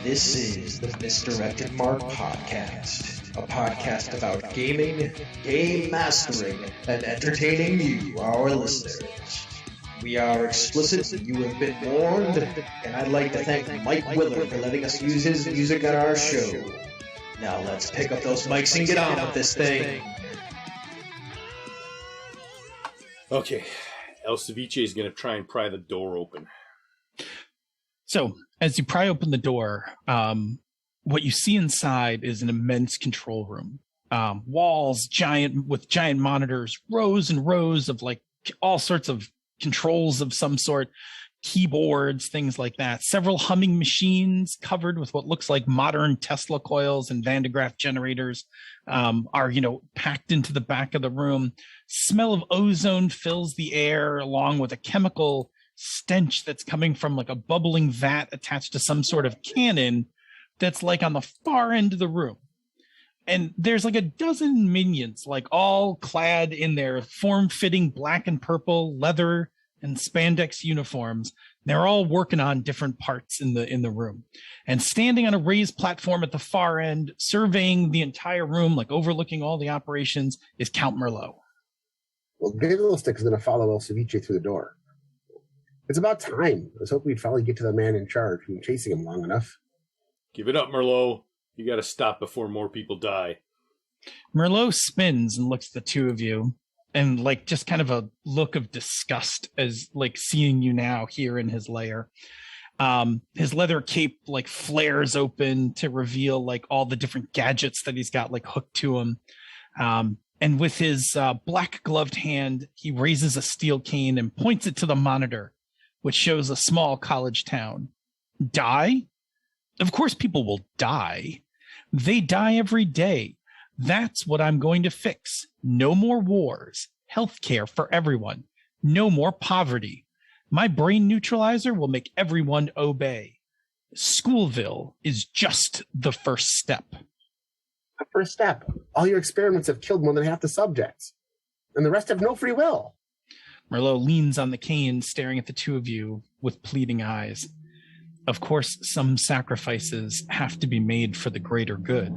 This is the Misdirected Mark podcast, a podcast about gaming, game mastering, and entertaining you, our listeners. We are explicit, you have been warned, and I'd like to thank Mike Willard for letting us use his music on our show. Now let's pick up those mics and get on with this thing. Okay, El Ceviche is going to try and pry the door open. So, as you pry open the door, what you see inside is an immense control room. Walls, with giant monitors, rows and rows of like all sorts of controls of some sort, keyboards, things like that. Several humming machines covered with what looks like modern Tesla coils and Van de Graaff generators are, packed into the back of the room. Smell of ozone fills the air along with a chemical stench that's coming from like a bubbling vat attached to some sort of cannon that's like on the far end of the room. And there's like a dozen minions, like all clad in their form-fitting black and purple leather and spandex uniforms. They're all working on different parts in the room. And standing on a raised platform at the far end, surveying the entire room, like overlooking all the operations, is Count Merlot. Well, Gigglestick is going to follow El Ceviche through the door. It's about time. I was hoping we'd finally get to the man in charge. We've been chasing him long enough. Give it up, Merlot. You got to stop before more people die. Merlot spins and looks at the two of you, and like just kind of a look of disgust as like seeing you now here in his lair. His leather cape like flares open to reveal like all the different gadgets that he's got like hooked to him. And with his black gloved hand, he raises a steel cane and points it to the monitor, which shows a small college town. Die? Of course people will die. They die every day. That's what I'm going to fix. No more wars. Healthcare for everyone. No more poverty. My brain neutralizer will make everyone obey. Schoolville is just the first step. The first step. All your experiments have killed more than half the subjects. And the rest have no free will. Merlot leans on the cane, staring at the two of you with pleading eyes. Of course, some sacrifices have to be made for the greater good,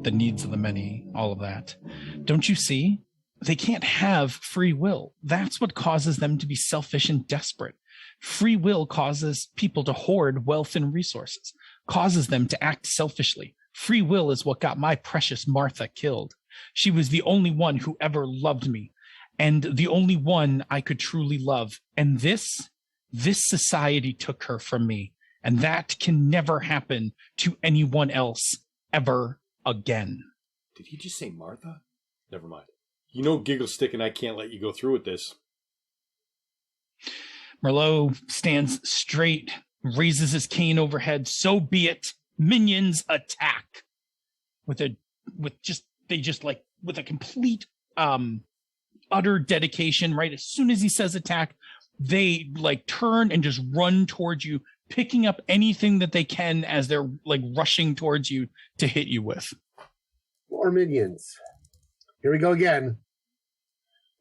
the needs of the many, all of that. Don't you see? They can't have free will. That's what causes them to be selfish and desperate. Free will causes people to hoard wealth and resources, causes them to act selfishly. Free will is what got my precious Martha killed. She was the only one who ever loved me, and the only one I could truly love. And this society took her from me. And that can never happen to anyone else ever again. Did he just say Martha? Never mind. You know Gigglestick and I can't let you go through with this. Merlot stands straight, raises his cane overhead. So be it. Minions attack. With a complete utter dedication, right? As soon as he says attack, they like turn and just run towards you, picking up anything that they can as they're like rushing towards you to hit you with. More minions. Here we go again.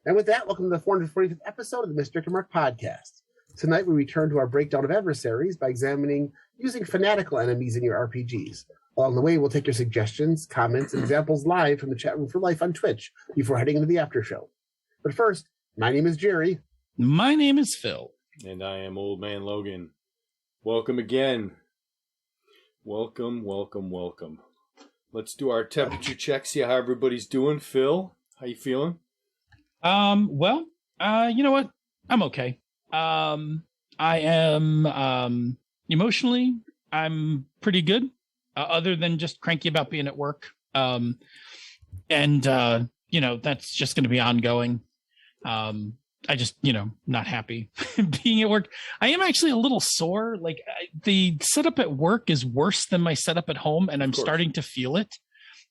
And with that, welcome to the 445th episode of the Misdirected Mark podcast. Tonight we return to our breakdown of adversaries by examining using fanatical enemies in your RPGs. Along the way, we'll take your suggestions, comments, and examples live from the chat room for life on Twitch before heading into the after show. But first, my name is Jerry. My name is Phil. And I am Old Man Logan. Welcome again. Welcome. Let's do our temperature check, see how everybody's doing. Phil, how you feeling? Well, you know what? I'm okay. I am, emotionally, I'm pretty good, other than just cranky about being at work. That's just going to be ongoing. I just, not happy being at work. I am actually a little sore. Like the setup at work is worse than my setup at home, and I'm starting to feel it.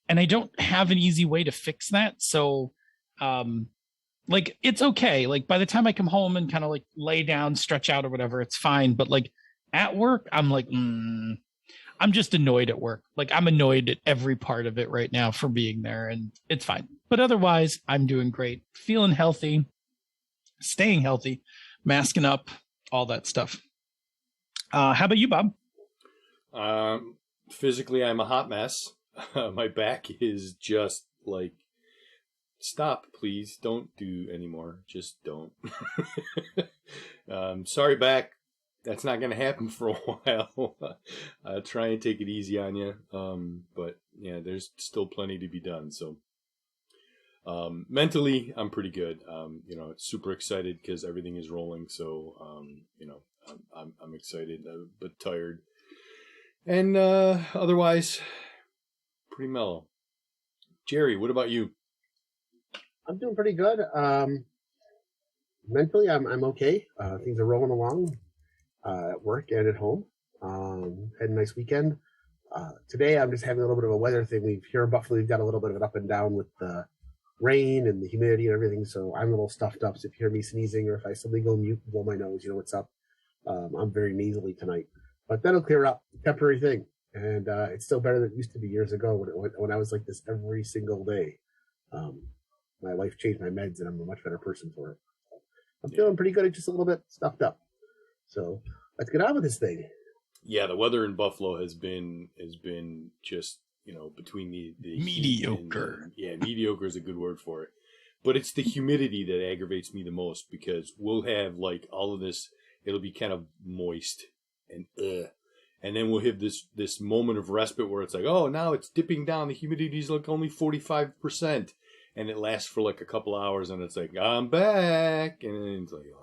And I don't have an easy way to fix that. So, it's okay. Like by the time I come home and kind of like lay down, stretch out or whatever, it's fine. But like at work, I'm like, I'm just annoyed at work. Like I'm annoyed at every part of it right now for being there, and it's fine. But otherwise, I'm doing great, feeling healthy. Staying healthy, masking up, all that stuff. How about you, Bob? Physically, I'm a hot mess. My back is just like, stop, please. Don't do anymore. Just don't. Sorry, back. That's not going to happen for a while. I'll try and take it easy on you. But yeah, there's still plenty to be done. So mentally, I'm pretty good. Super excited because everything is rolling. So, I'm excited, but tired. And otherwise, pretty mellow. Jerry, what about you? I'm doing pretty good. Mentally, I'm okay. Things are rolling along at work and at home. Had a nice weekend. Today, I'm just having a little bit of a weather thing. Here in Buffalo, we've got a little bit of an up and down with the rain and the humidity and everything. So I'm a little stuffed up. So if you hear me sneezing or if I suddenly go mute, blow my nose, you know what's up. I'm very nasally tonight. But that'll clear up. Temporary thing. And it's still better than it used to be years ago when I was like this every single day. My wife changed my meds and I'm a much better person for it. I'm feeling pretty good. Just a little bit stuffed up. So let's get on with this thing. Yeah, the weather in Buffalo has been just, between the mediocre. Mediocre is a good word for it. But it's the humidity that aggravates me the most because we'll have like all of this, it'll be kind of moist and then we'll have this moment of respite where it's like, oh, now it's dipping down. The humidity's like only 45%. And it lasts for like a couple hours and it's like, I'm back. And then it's like, oh.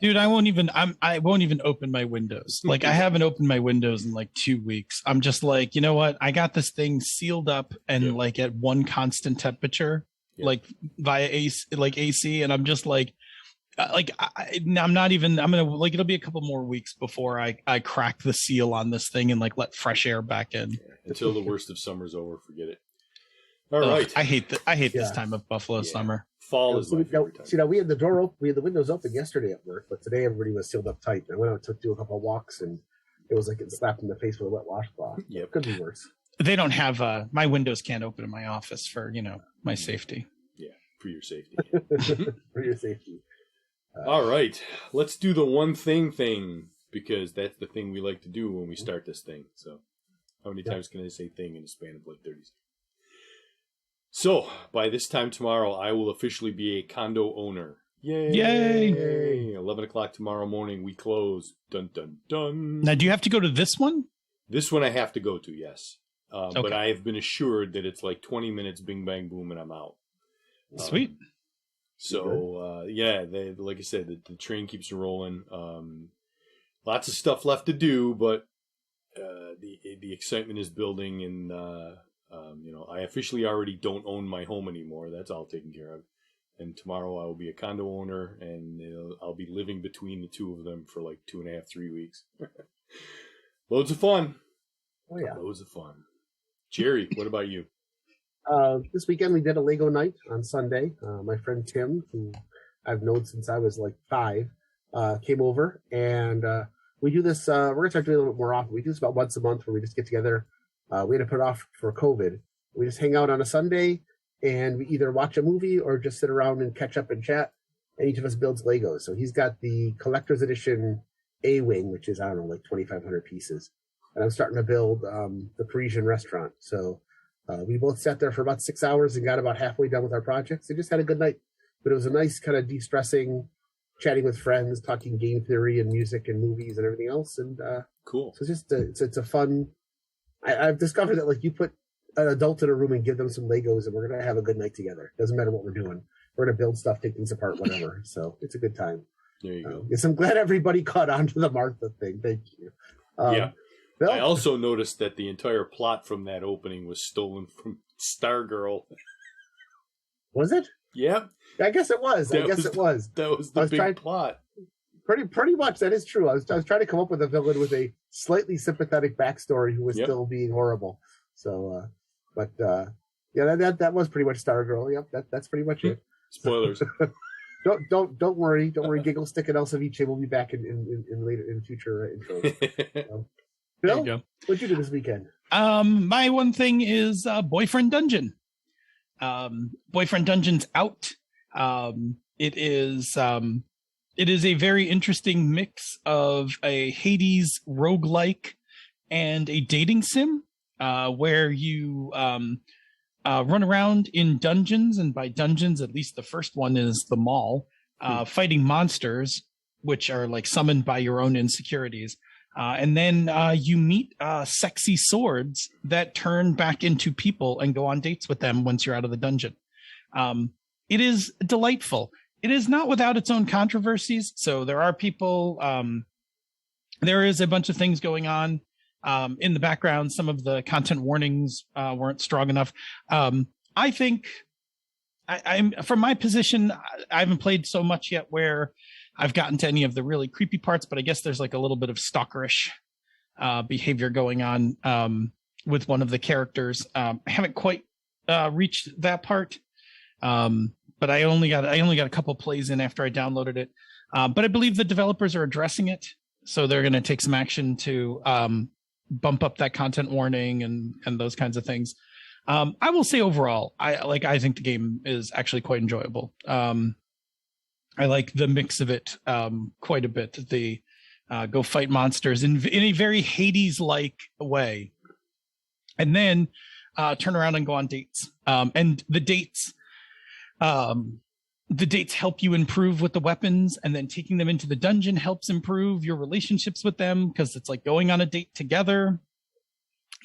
Dude, I won't even open my windows. Like I haven't opened my windows in like 2 weeks. I'm just like, you know what? I got this thing sealed up and like at one constant temperature, like via AC. And I'm just like, I'm not even, I'm going to like, it'll be a couple more weeks before I crack the seal on this thing and like let fresh air back in. Until the worst of summer's over, forget it. All right. I hate this time of Buffalo summer. Fall is my favorite time. See, now we had the windows open yesterday at work, but today everybody was sealed up tight. I went out to do a couple of walks and it was like getting slapped in the face with a wet washcloth. Yep. Could be worse. They don't have, my windows can't open in my office for, my safety. Yeah, for your safety. For your safety. All right. Let's do the one thing because that's the thing we like to do when we start this thing. So how many times can I say thing in a span of like 30 seconds? So, by this time tomorrow, I will officially be a condo owner. Yay! Yay! 11 o'clock tomorrow morning, we close. Dun, dun, dun. Now, do you have to go to this one? This one I have to go to, yes. Okay. But I have been assured that it's like 20 minutes, bing, bang, boom, and I'm out. Sweet. So, like I said, the train keeps rolling. Lots of stuff left to do, but the excitement is building and... I officially already don't own my home anymore. That's all taken care of. And tomorrow I will be a condo owner, and I'll be living between the two of them for like 2.5, 3 weeks. Loads of fun. Oh, yeah. Loads of fun. Jerry, what about you? This weekend we did a Lego night on Sunday. My friend Tim, who I've known since I was like 5, came over, and we do this. We're going to start doing it a little bit more often. We do this about once a month where we just get together. We had to put it off for COVID. We just hang out on a Sunday and we either watch a movie or just sit around and catch up and chat. And each of us builds Legos. So he's got the collector's edition A-Wing, which is, I don't know, like 2,500 pieces. And I'm starting to build the Parisian restaurant. So we both sat there for about 6 hours and got about halfway done with our projects. We just had a good night. But it was a nice kind of de-stressing, chatting with friends, talking game theory and music and movies and everything else. And cool. So it's just it's a fun... I've discovered that like you put an adult in a room and give them some Legos and we're going to have a good night together. Doesn't matter what we're doing. We're going to build stuff, take things apart, whatever. So it's a good time. There you go. Yes, I'm glad everybody caught on to the Martha thing. Thank you. Bill? I also noticed that the entire plot from that opening was stolen from Stargirl. Was it? Yeah. I guess it was. That was the big plot. Pretty much, that is true. I was trying to come up with a villain with a slightly sympathetic backstory who was still being horrible. So, that was pretty much Stargirl. Yep, that's pretty much it. Spoilers. Don't worry. Giggle Stick and Elseviche will be back in future intros. So, Bill, what'd you do this weekend? My one thing is Boyfriend Dungeon. Boyfriend Dungeon's out. It is a very interesting mix of a Hades roguelike and a dating sim. where you run around in dungeons, and by dungeons, at least the first one is the mall, fighting monsters, which are like summoned by your own insecurities. And then you meet sexy swords that turn back into people and go on dates with them once you're out of the dungeon. It is delightful. It is not without its own controversies. So there are people, there is a bunch of things going on in the background. Some of the content warnings weren't strong enough. I think I'm from my position, I haven't played so much yet where I've gotten to any of the really creepy parts, but I guess there's like a little bit of stalkerish behavior going on with one of the characters. I haven't quite reached that part, but I only got a couple plays in after I downloaded it. But I believe the developers are addressing it, so they're going to take some action to bump up that content warning and those kinds of things. I will say overall, I think the game is actually quite enjoyable. I like the mix of it quite a bit. The go fight monsters in a very Hades-like way, and then turn around and go on dates. And the dates help you improve with the weapons, and then taking them into the dungeon helps improve your relationships with them because it's like going on a date together.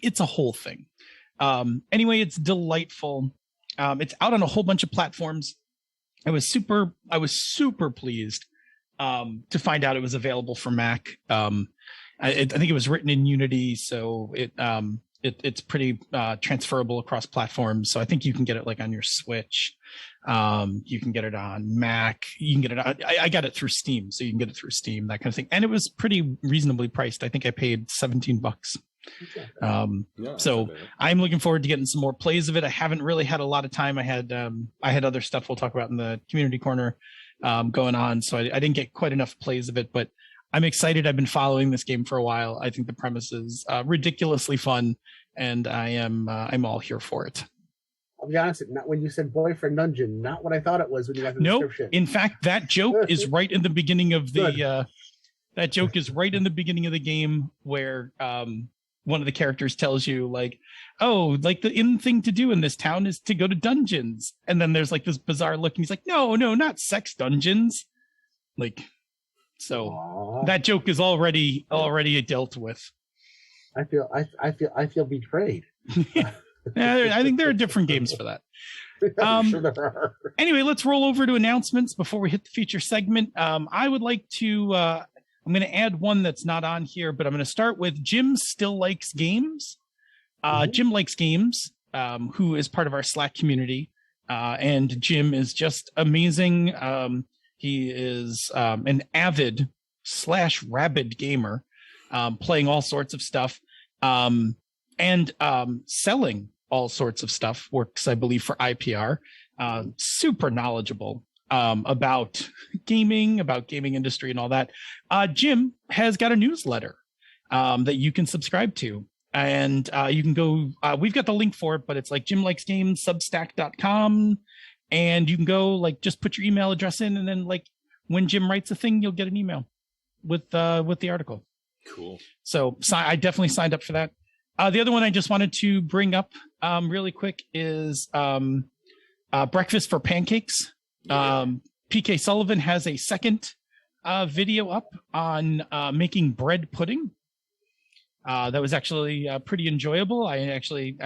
It's a whole thing. Anyway, it's delightful. It's out on a whole bunch of platforms. I was super pleased to find out it was available for Mac. I think it was written in Unity, so it's pretty transferable across platforms. So I think you can get it like on your Switch. You can get it on Mac. You can get it on, I got it through Steam, so you can get it through Steam, that kind of thing. And it was pretty reasonably priced. I think I paid $17. So I'm looking forward to getting some more plays of it. I haven't really had a lot of time. I had other stuff we'll talk about in the community corner going on, so I didn't get quite enough plays of it, but I'm excited. I've been following this game for a while. I think the premise is ridiculously fun, and I'm all here for it. I'll be honest, not when you said boyfriend dungeon, not what I thought it was when you got the description. In fact, that joke is right in the beginning of the that joke is right in the beginning of the game, where one of the characters tells you like, oh, like the in thing to do in this town is to go to dungeons. And then there's like this bizarre look, and he's like, no, not sex dungeons. Like, so aww. That joke is already dealt with. I feel betrayed. I think there are different games for that. Sure there are. Anyway, let's roll over to announcements before we hit the feature segment. I would like to, I'm going to add one that's not on here, but I'm going to start with Jim Still Likes Games. Jim likes games, who is part of our Slack community. And Jim is just amazing. He is an avid / rabid gamer, playing all sorts of stuff, and selling all sorts of stuff. Works, I believe, for IPR. Super knowledgeable about gaming industry and all that. Jim has got a newsletter that you can subscribe to, and you can go, we've got the link for it, but it's like Jim Likes Games, substack.com, and you can go like just put your email address in, and then like when Jim writes a thing, you'll get an email with the article. Cool. So I definitely signed up for that. The other one I just wanted to bring up really quick is Breakfast for Pancakes. Yeah. PK Sullivan has a second video up on making bread pudding. That was actually pretty enjoyable. I actually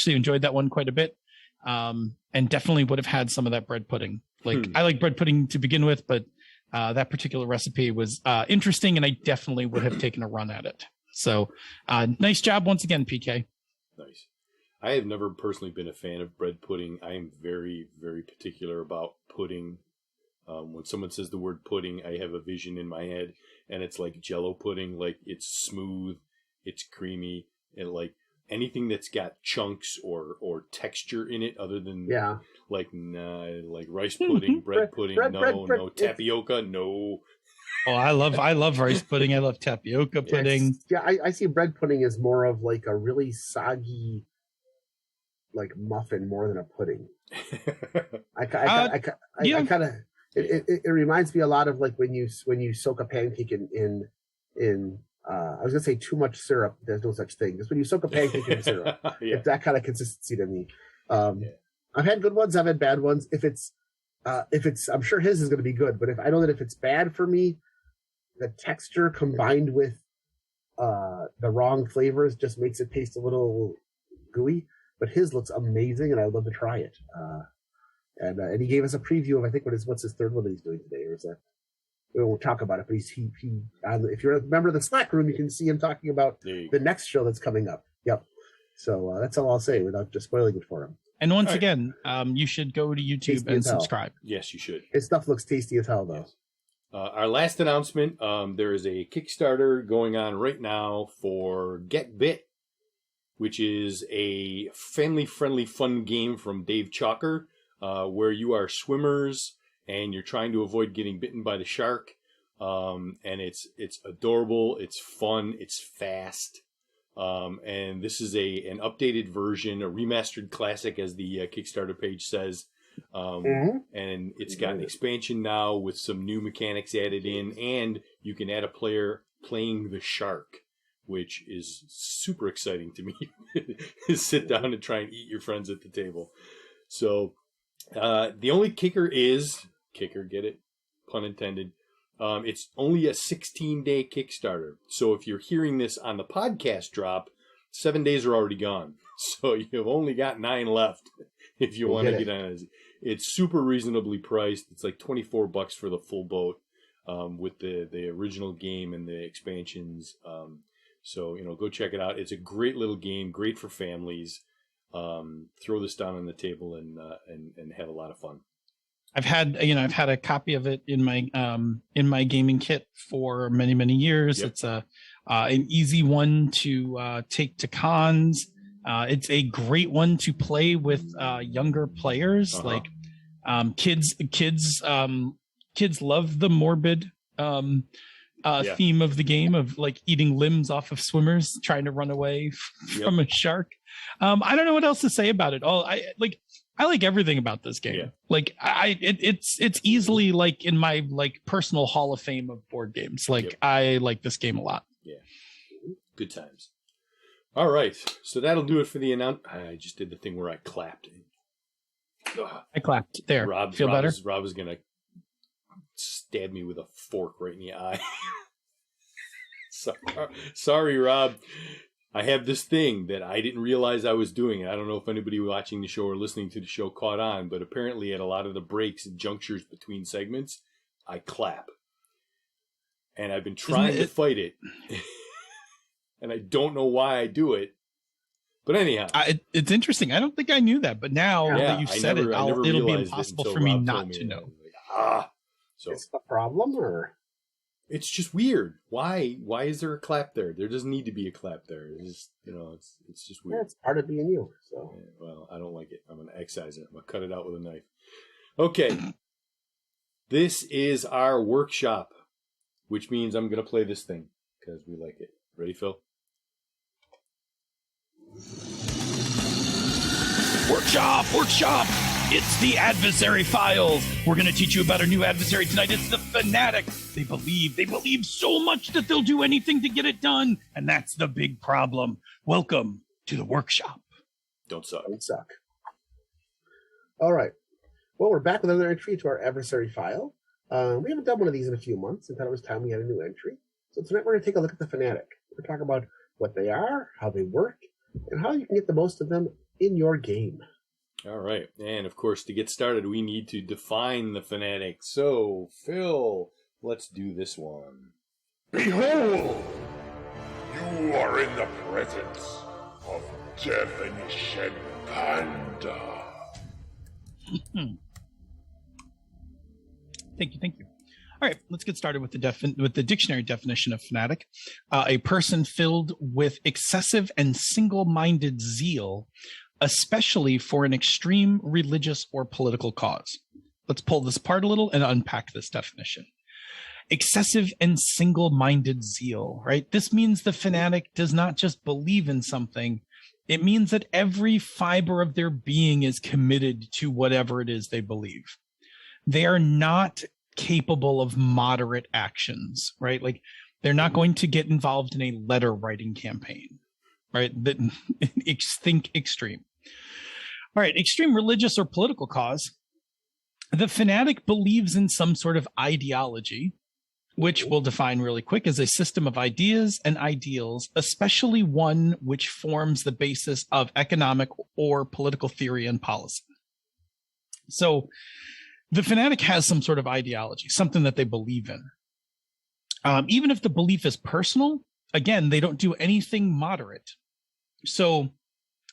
enjoyed that one quite a bit, and definitely would have had some of that bread pudding. Like I like bread pudding to begin with, but that particular recipe was interesting, and I definitely would have taken a run at it. So nice job once again, PK. Nice. I have never personally been a fan of bread pudding. I am very, very particular about pudding. When someone says the word pudding, I have a vision in my head, and it's like Jell-O pudding. Like it's smooth, it's creamy, and like anything that's got chunks or texture in it, other than like rice pudding, bread pudding, no tapioca, no. Oh, I love rice pudding. I love tapioca pudding. I see bread pudding as more of like a really soggy, like muffin more than a pudding. I kind of it reminds me a lot of like when you soak a pancake in I was gonna say too much syrup. There's no such thing. Because when you soak a pancake in syrup, it's that kind of consistency to me. I've had good ones. I've had bad ones. If it's, I'm sure his is going to be good. But if I know that if it's bad for me, the texture combined with the wrong flavors just makes it taste a little gooey. But his looks amazing, and I would love to try it. And he gave us a preview of, I think, what's his third one that he's doing today, or is that? We won't talk about it, but he if you're a member of the Slack room, you can see him talking about the next show that's coming up. Yep. So that's all I'll say without just spoiling it for him. And once again, you should go to YouTube and subscribe. Yes, you should. His stuff looks tasty as hell, though. Yes. Our last announcement, there is a Kickstarter going on right now for Get Bit, which is a family-friendly fun game from Dave Chalker, where you are swimmers and you're trying to avoid getting bitten by the shark. And it's adorable, it's fun, it's fast. And this is an updated version, a remastered classic, as the Kickstarter page says. And it's got an expansion now with some new mechanics added in, and you can add a player playing the shark, which is super exciting to me. Sit down and try and eat your friends at the table. So the only kicker, get it? Pun intended. It's only a 16-day Kickstarter. So if you're hearing this on the podcast drop, 7 days are already gone. So you've only got 9 left if you want to get on it. It's super reasonably priced. It's like $24 for the full boat with the original game and the expansions. So, go check it out. It's a great little game, great for families. Throw this down on the table and have a lot of fun. I've had a copy of it in my gaming kit for many, many years. Yep. It's an easy one to take to cons. It's a great one to play with younger players. Uh-huh. Like kids love the morbid theme of the game of like eating limbs off of swimmers trying to run away from a shark. I don't know what else to say about it. I like everything about this game. Yeah. Like it's easily like in my like personal Hall of Fame of board games. Like I like this game a lot. Yeah. Good times. All right. So that'll do it for the announcement. I just did the thing where I clapped. I clapped. There. Feel better? Rob is going to stab me with a fork right in the eye. Sorry, Rob. I have this thing that I didn't realize I was doing. I don't know if anybody watching the show or listening to the show caught on, but apparently at a lot of the breaks and junctures between segments, I clap. And I've been trying to fight it. And I don't know why I do it. But anyhow. It's interesting. I don't think I knew that, but now that you've said it'll be impossible for me not to know. So it's a problem, or? It's just weird. Why is there a clap there? There doesn't need to be a clap there. It's just, it's just weird. Yeah, it's part of being you. So. Yeah, well, I don't like it. I'm going to excise it. I'm going to cut it out with a knife. Okay. This is our workshop, which means I'm going to play this thing because we like it. Ready, Phil? Workshop! It's the Adversary Files. We're going to teach you about our new adversary tonight. It's the Fanatics. They believe so much that they'll do anything to get it done. And that's the big problem. Welcome to the workshop. Don't suck. All right. Well, we're back with another entry to our Adversary File. We haven't done one of these in a few months and thought it was time we had a new entry. So tonight we're going to take a look at the Fanatic. We're going to talk about what they are, how they work, and how you can get the most of them in your game. All right. And, of course, to get started, we need to define the Fanatic. So, Phil, let's do this one. Behold! You are in the presence of Definition Panda. Thank you. All right, let's get started with the dictionary definition of fanatic. A person filled with excessive and single-minded zeal, especially for an extreme religious or political cause. Let's pull this apart a little and unpack this definition. Excessive and single-minded zeal, right? This means the fanatic does not just believe in something. It means that every fiber of their being is committed to whatever it is they believe. They are not capable of moderate actions, right? Like They're not going to get involved in a letter writing campaign, right? Think extreme. All right, extreme religious or political cause. The fanatic believes in some sort of ideology, which we'll define really quick as a system of ideas and ideals, especially one which forms the basis of economic or political theory and policy. So the fanatic has some sort of ideology, something that they believe in. Even if the belief is personal, again, they don't do anything moderate. So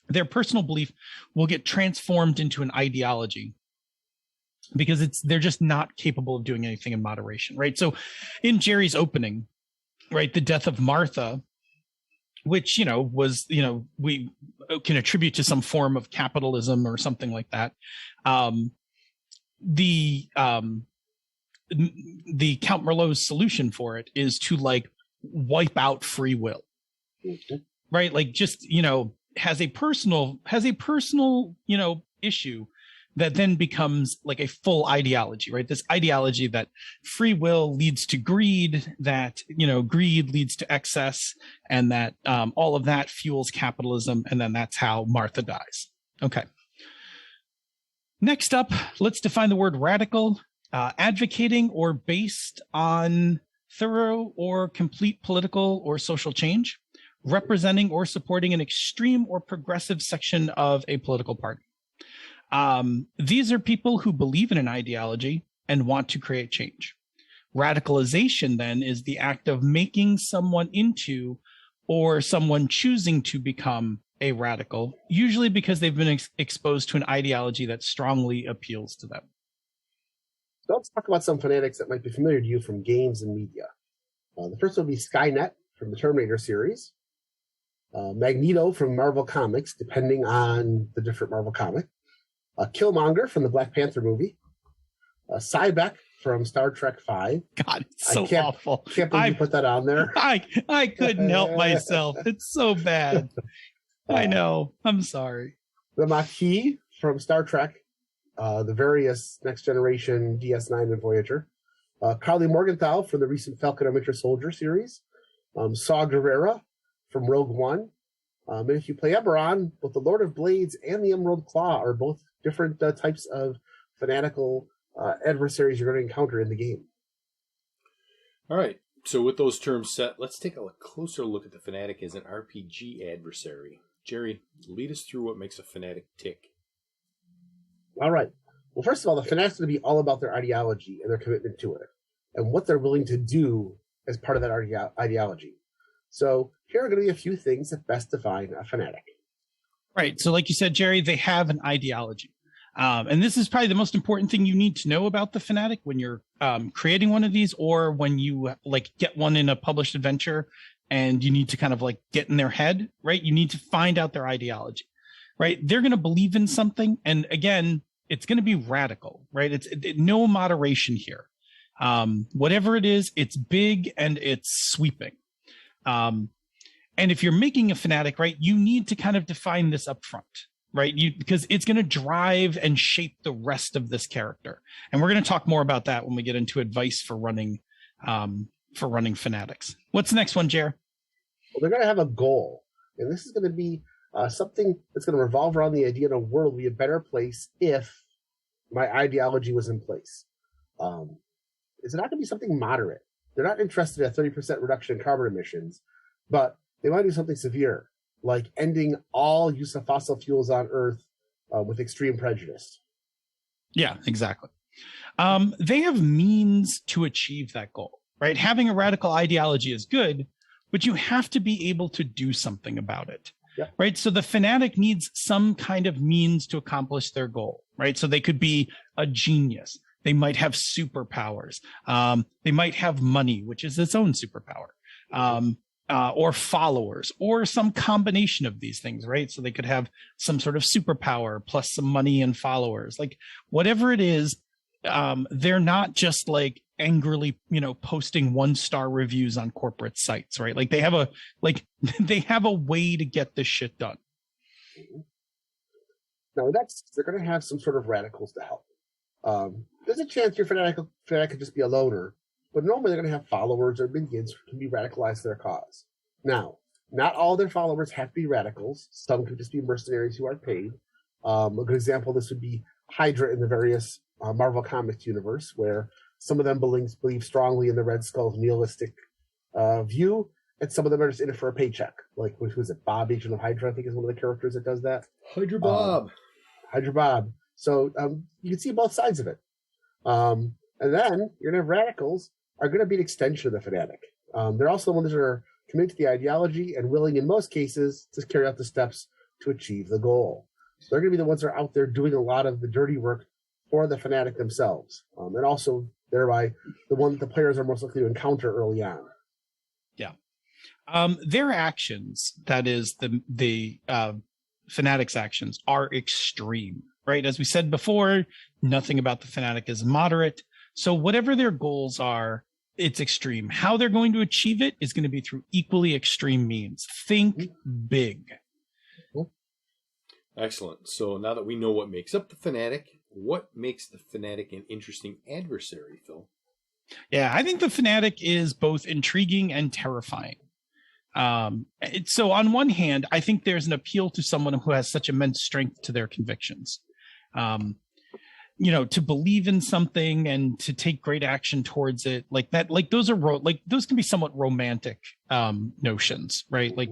their personal belief will get transformed into an ideology because they're just not capable of doing anything in moderation, right? So in Jerry's opening, right, the death of Martha, which, was, we can attribute to some form of capitalism or something like that. The Count Merlot's solution for it is to wipe out free will, right? Just, has a personal, issue that then becomes like a full ideology, right? This ideology that free will leads to greed, that, greed leads to excess, and that all of that fuels capitalism. And then that's how Martha dies. Okay. Next up, let's define the word radical. Advocating or based on thorough or complete political or social change, representing or supporting an extreme or progressive section of a political party. These are people who believe in an ideology and want to create change. Radicalization, then, is the act of making someone into or someone choosing to become a radical, usually because they've been exposed to an ideology that strongly appeals to them. So let's talk about some fanatics that might be familiar to you from games and media. The first will be Skynet from the Terminator series, Magneto from Marvel Comics, depending on the different Marvel comic, Killmonger from the Black Panther movie, Cybeck from Star Trek V. God, it's so awful. Can't believe you put that on there. I couldn't help myself. It's so bad. I know. I'm sorry. The Maquis from Star Trek, the various Next Generation, DS9, and Voyager. Carly Morgenthau from the recent Falcon and Winter Soldier series. Saw Gerrera from Rogue One. And if you play Eberron, both the Lord of Blades and the Emerald Claw are both different types of fanatical adversaries you're going to encounter in the game. All right. So with those terms set, let's take a closer look at the fanatic as an RPG adversary. Jerry, lead us through what makes a fanatic tick. All right. Well, first of all, the fanatic's going to be all about their ideology and their commitment to it and what they're willing to do as part of that ideology. So here are going to be a few things that best define a fanatic. Right. So like you said, Jerry, they have an ideology. And this is probably the most important thing you need to know about the fanatic when you're creating one of these, or when you get one in a published adventure and you need to kind of get in their head, right? You need to find out their ideology, right? They're going to believe in something. And again, it's going to be radical, right? It's no moderation here. Whatever it is, it's big and it's sweeping. And if you're making a fanatic, right, you need to kind of define this up front, right? Because it's going to drive and shape the rest of this character. And we're going to talk more about that when we get into advice for running fanatics. What's the next one, Jer? Well, they're going to have a goal. And this is going to be something that's going to revolve around the idea that a world would be a better place if my ideology was in place. Is it not going to be something moderate? They're not interested in a 30% reduction in carbon emissions, but they want to do something severe, like ending all use of fossil fuels on Earth with extreme prejudice. Yeah, exactly. They have means to achieve that goal, right? Having a radical ideology is good, but you have to be able to do something about it, right? So the fanatic needs some kind of means to accomplish their goal, right? So they could be a genius. They might have superpowers. They might have money, which is its own superpower, or followers, or some combination of these things, right? So they could have some sort of superpower plus some money and followers. Whatever it is, they're not just angrily, posting 1-star reviews on corporate sites, right? They have a way to get this shit done. Now they're going to have some sort of radicals to help. There's a chance your fanatic could just be a loner, but normally they're going to have followers or minions who can be radicalized to their cause. Now, not all their followers have to be radicals. Some could just be mercenaries who are paid. A good example of this would be Hydra in the various Marvel Comics universe, where some of them believe strongly in the Red Skull's nihilistic view, and some of them are just in it for a paycheck. Like, who is it? Bob, Agent of Hydra, I think is one of the characters that does that. Hydra Bob. Hydra Bob. So you can see both sides of it. And then you're going to have radicals are going to be an extension of the fanatic. They're also the ones that are committed to the ideology and willing, in most cases, to carry out the steps to achieve the goal. So they're going to be the ones that are out there doing a lot of the dirty work for the fanatic themselves, and also thereby the one that the players are most likely to encounter early on. Yeah. Their actions, that is the Fanatics' actions, are extreme, right? As we said before, nothing about the Fanatic is moderate. So whatever their goals are, it's extreme. How they're going to achieve it is going to be through equally extreme means. Think big. Excellent. So now that we know what makes up the Fanatic, what makes the Fanatic an interesting adversary, Phil? Yeah, I think the Fanatic is both intriguing and terrifying. So on one hand, I think there's an appeal to someone who has such immense strength to their convictions. To believe in something and to take great action towards it, like that, like those are those can be somewhat romantic notions, right? Like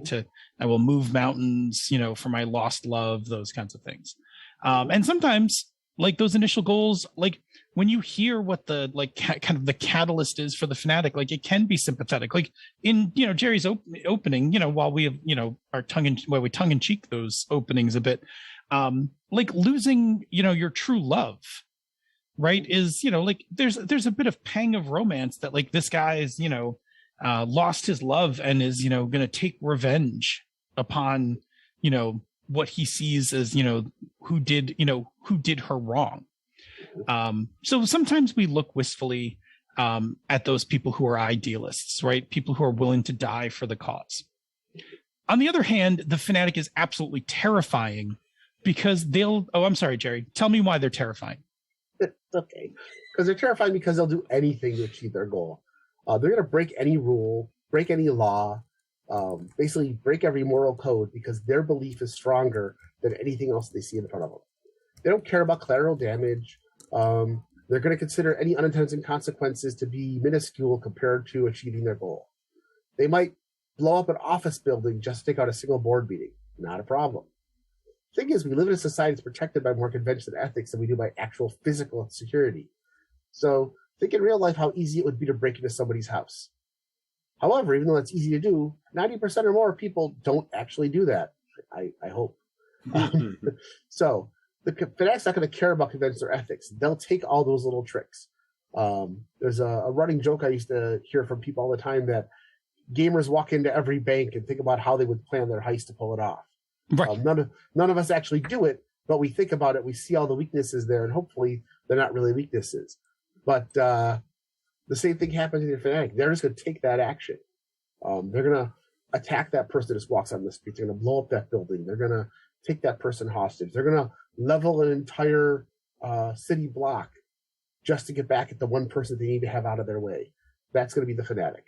I will move mountains, for my lost love, those kinds of things. And sometimes, like those initial goals, like when you hear what the kind of the catalyst is for the Fanatic, like it can be sympathetic. Like in Jerry's opening, while we have we tongue in cheek those openings a bit, like losing your true love, right, is like there's a bit of pang of romance that like this guy is lost his love and is going to take revenge upon what he sees as who did her wrong. So sometimes we look wistfully at those people who are idealists, right? People who are willing to die for the cause. On the other hand, the Fanatic is absolutely terrifying because I'm sorry, Jerry, tell me why they're terrifying. It's okay. Because they're terrifying because they'll do anything to achieve their goal. They're going to break any rule, break any law, basically break every moral code because their belief is stronger than anything else they see in front of them. They don't care about collateral damage. They're going to consider any unintended consequences to be minuscule compared to achieving their goal. They might blow up an office building just to take out a single board meeting. Not a problem. The thing is, we live in a society that's protected by more conventions and ethics than we do by actual physical security. So think in real life how easy it would be to break into somebody's house. However, even though that's easy to do, 90% or more people don't actually do that. I hope. So the Fanatics not going to care about conventions or ethics. They'll take all those little tricks. There's a running joke I used to hear from people all the time that gamers walk into every bank and think about how they would plan their heist to pull it off. Right. None of us actually do it, but we think about it. We see all the weaknesses there, and hopefully they're not really weaknesses. But the same thing happens in your Fanatic. They're just going to take that action. They're going to attack that person that just walks on the street. They're going to blow up that building. They're going to take that person hostage. They're going to level an entire city block just to get back at the one person they need to have out of their way. That's going to be the Fanatic.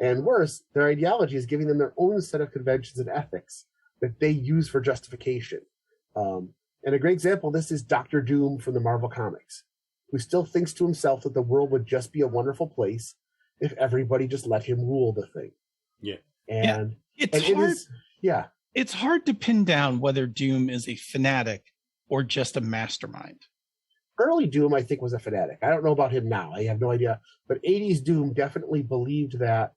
And worse, their ideology is giving them their own set of conventions and ethics that they use for justification. And a great example of this is Dr. Doom from the Marvel Comics, who still thinks to himself that the world would just be a wonderful place if everybody just let him rule the thing. Yeah. And it's hard to pin down whether Doom is a fanatic or just a mastermind. Early Doom, I think, was a fanatic. I don't know about him now. I have no idea. But 80s Doom definitely believed that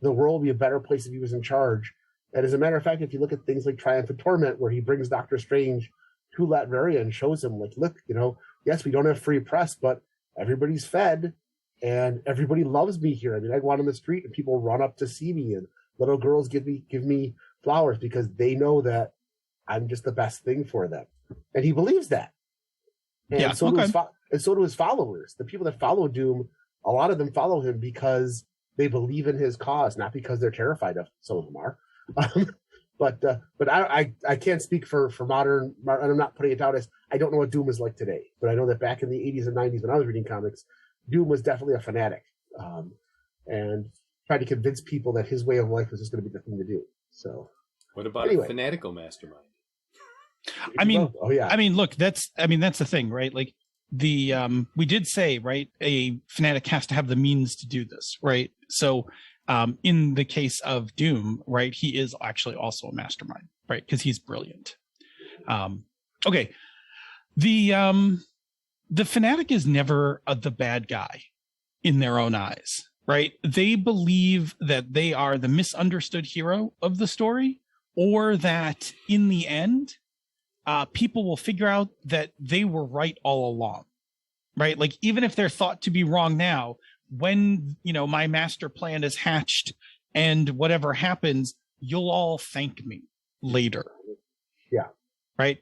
the world would be a better place if he was in charge. And as a matter of fact, if you look at things like Triumph and Torment, where he brings Doctor Strange to Latveria and shows him, like, look, yes, we don't have free press, but everybody's fed and everybody loves me here. I mean, I go out on the street and people run up to see me, and little girls give me flowers because they know that I'm just the best thing for them. And he believes that. And so do his followers. The people that follow Doom, a lot of them follow him because they believe in his cause, not because they're terrified of. Some of them are. But I can't speak for modern, and I'm not putting it down as I don't know what Doom is like today. But I know that back in the 80s and 90s when I was reading comics, Doom was definitely a fanatic. and tried to convince people that his way of life was just going to be the thing to do. So, what about a fanatical mastermind? I mean, oh yeah. I mean, look, that's the thing, right? Like we did say, right, a fanatic has to have the means to do this, right? So, in the case of Doom, right, he is actually also a mastermind, right? Because he's brilliant. Okay, the fanatic is never the bad guy in their own eyes, right? They believe that they are the misunderstood hero of the story, or that in the end, people will figure out that they were right all along, right? Like, even if they're thought to be wrong now, when, my master plan is hatched and whatever happens, you'll all thank me later. Yeah. Right.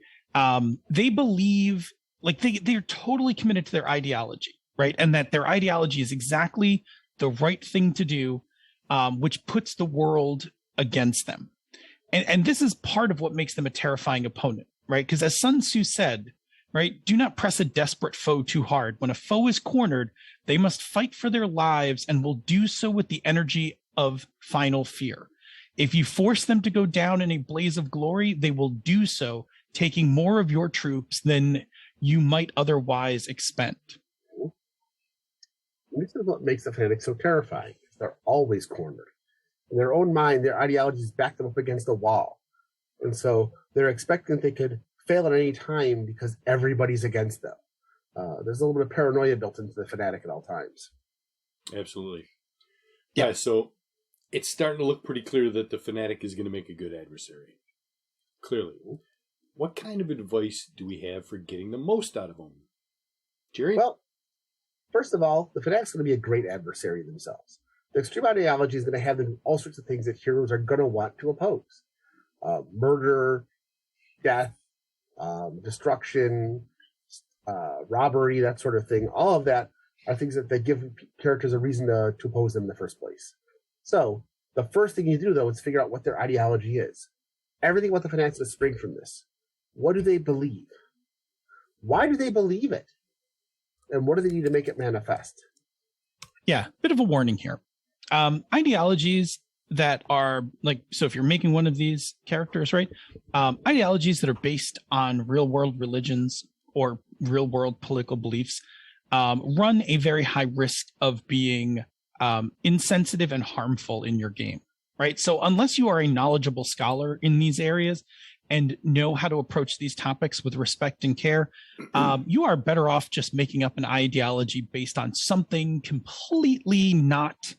They believe, like, they're totally committed to their ideology, right? And that their ideology is exactly the right thing to do, which puts the world against them. And this is part of what makes them a terrifying opponent, right? Because as Sun Tzu said, right, do not press a desperate foe too hard. When a foe is cornered, they must fight for their lives and will do so with the energy of final fear. If you force them to go down in a blaze of glory, they will do so, taking more of your troops than you might otherwise expend. This is what makes the Fanatics so terrifying. They're always cornered. In their own mind, their ideologies back them up against a wall. And so they're expecting that they could fail at any time because everybody's against them. There's a little bit of paranoia built into the Fanatic at all times. Absolutely. Yeah, so it's starting to look pretty clear that the Fanatic is going to make a good adversary. Clearly. What kind of advice do we have for getting the most out of them? Jerry? Well, first of all, the Fanatic's going to be a great adversary themselves. The extreme ideology is going to have them do all sorts of things that heroes are going to want to oppose. Murder, death, destruction, robbery, that sort of thing. All of that are things that they give characters a reason to oppose them in the first place. So the first thing you do, though, is figure out what their ideology is. Everything about the Fanatics is spring from this. What do they believe? Why do they believe it? And what do they need to make it manifest? Yeah, bit of a warning here. Ideologies that are like, so if you're making one of these characters, right? Ideologies that are based on real world religions or real world political beliefs run a very high risk of being insensitive and harmful in your game, right? So unless you are a knowledgeable scholar in these areas and know how to approach these topics with respect and care, you are better off just making up an ideology based on something completely not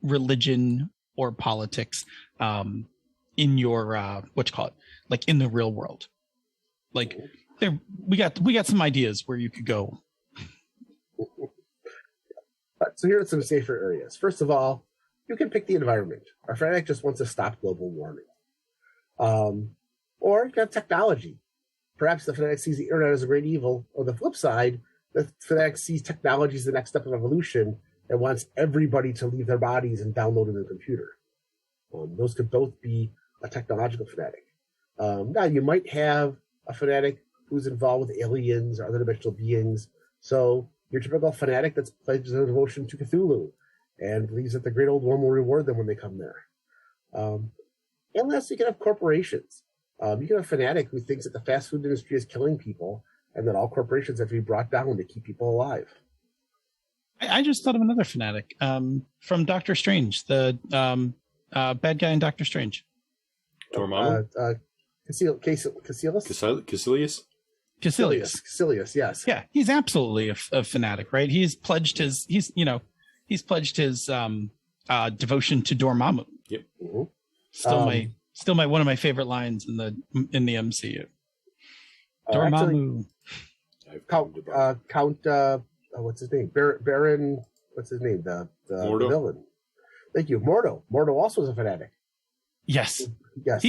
religion or politics in your like in the real world. Like there, we got some ideas where you could go. So here are some safer areas. First of all, you can pick the environment. Our Fanatic just wants to stop global warming. Or you can have technology. Perhaps the Fanatic sees the internet as a great evil. Or the flip side, the Fanatic sees technology as the next step of evolution and wants everybody to leave their bodies and download in their computer. Those could both be a technological Fanatic. Now, you might have a Fanatic who's involved with aliens or other dimensional beings. So your typical Fanatic that's pledged their devotion to Cthulhu and believes that the great old one will reward them when they come there. Unless you can have corporations. You can have a Fanatic who thinks that the fast food industry is killing people and that all corporations have to be brought down to keep people alive. I just thought of another Fanatic from Doctor Strange, the bad guy in Doctor Strange. Dormammu? Caecilius, yes. Yeah, he's absolutely a Fanatic, right? He's pledged his devotion to Dormammu. Yep. Mm-hmm. Still my one of my favorite lines in the MCU. Dormammu. Count what's his name? Baron. What's his name? The villain. Thank you, Mordo. Mordo also is a Fanatic. Yes. Yes.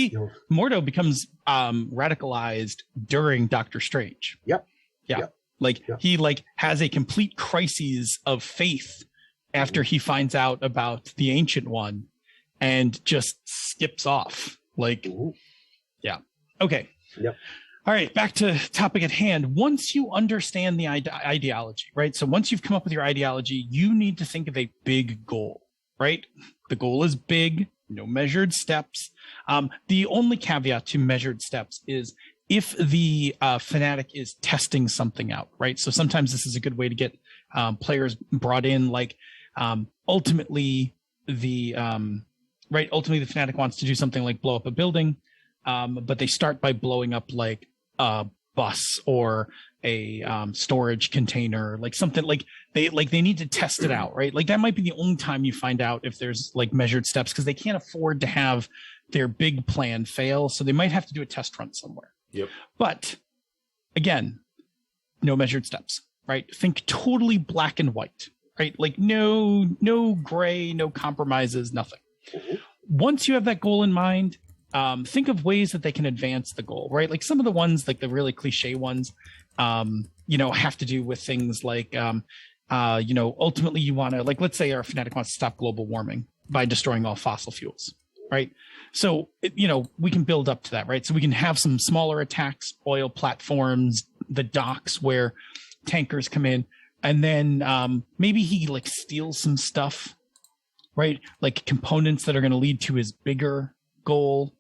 Mordo becomes radicalized during Doctor Strange. Yep. Yeah. Yep. He has a complete crisis of faith after he finds out about the Ancient One and just skips off. Yeah. Okay. Yep. All right, back to topic at hand. Once you understand the ideology, right? So once you've come up with your ideology, you need to think of a big goal, right? The goal is big, no measured steps. The only caveat to measured steps is if the fanatic is testing something out, right? So sometimes this is a good way to get players brought in, like ultimately the fanatic wants to do something like blow up a building, but they start by blowing up like a bus or a storage container, like something like they need to test it out, right? Like that might be the only time you find out if there's like measured steps, because they can't afford to have their big plan fail, so they might have to do a test run somewhere. Yep. But again, no measured steps, right? Think totally black and white, right? Like no gray, no compromises, nothing. Once you have that goal in mind, think of ways that they can advance the goal, right? Like some of the ones, like the really cliche ones, have to do with things like, ultimately you want to, like, let's say our fanatic wants to stop global warming by destroying all fossil fuels, right? So, we can build up to that, right? So we can have some smaller attacks, oil platforms, the docks where tankers come in, and then maybe he like steals some stuff, right? Like components that are going to lead to his bigger goal.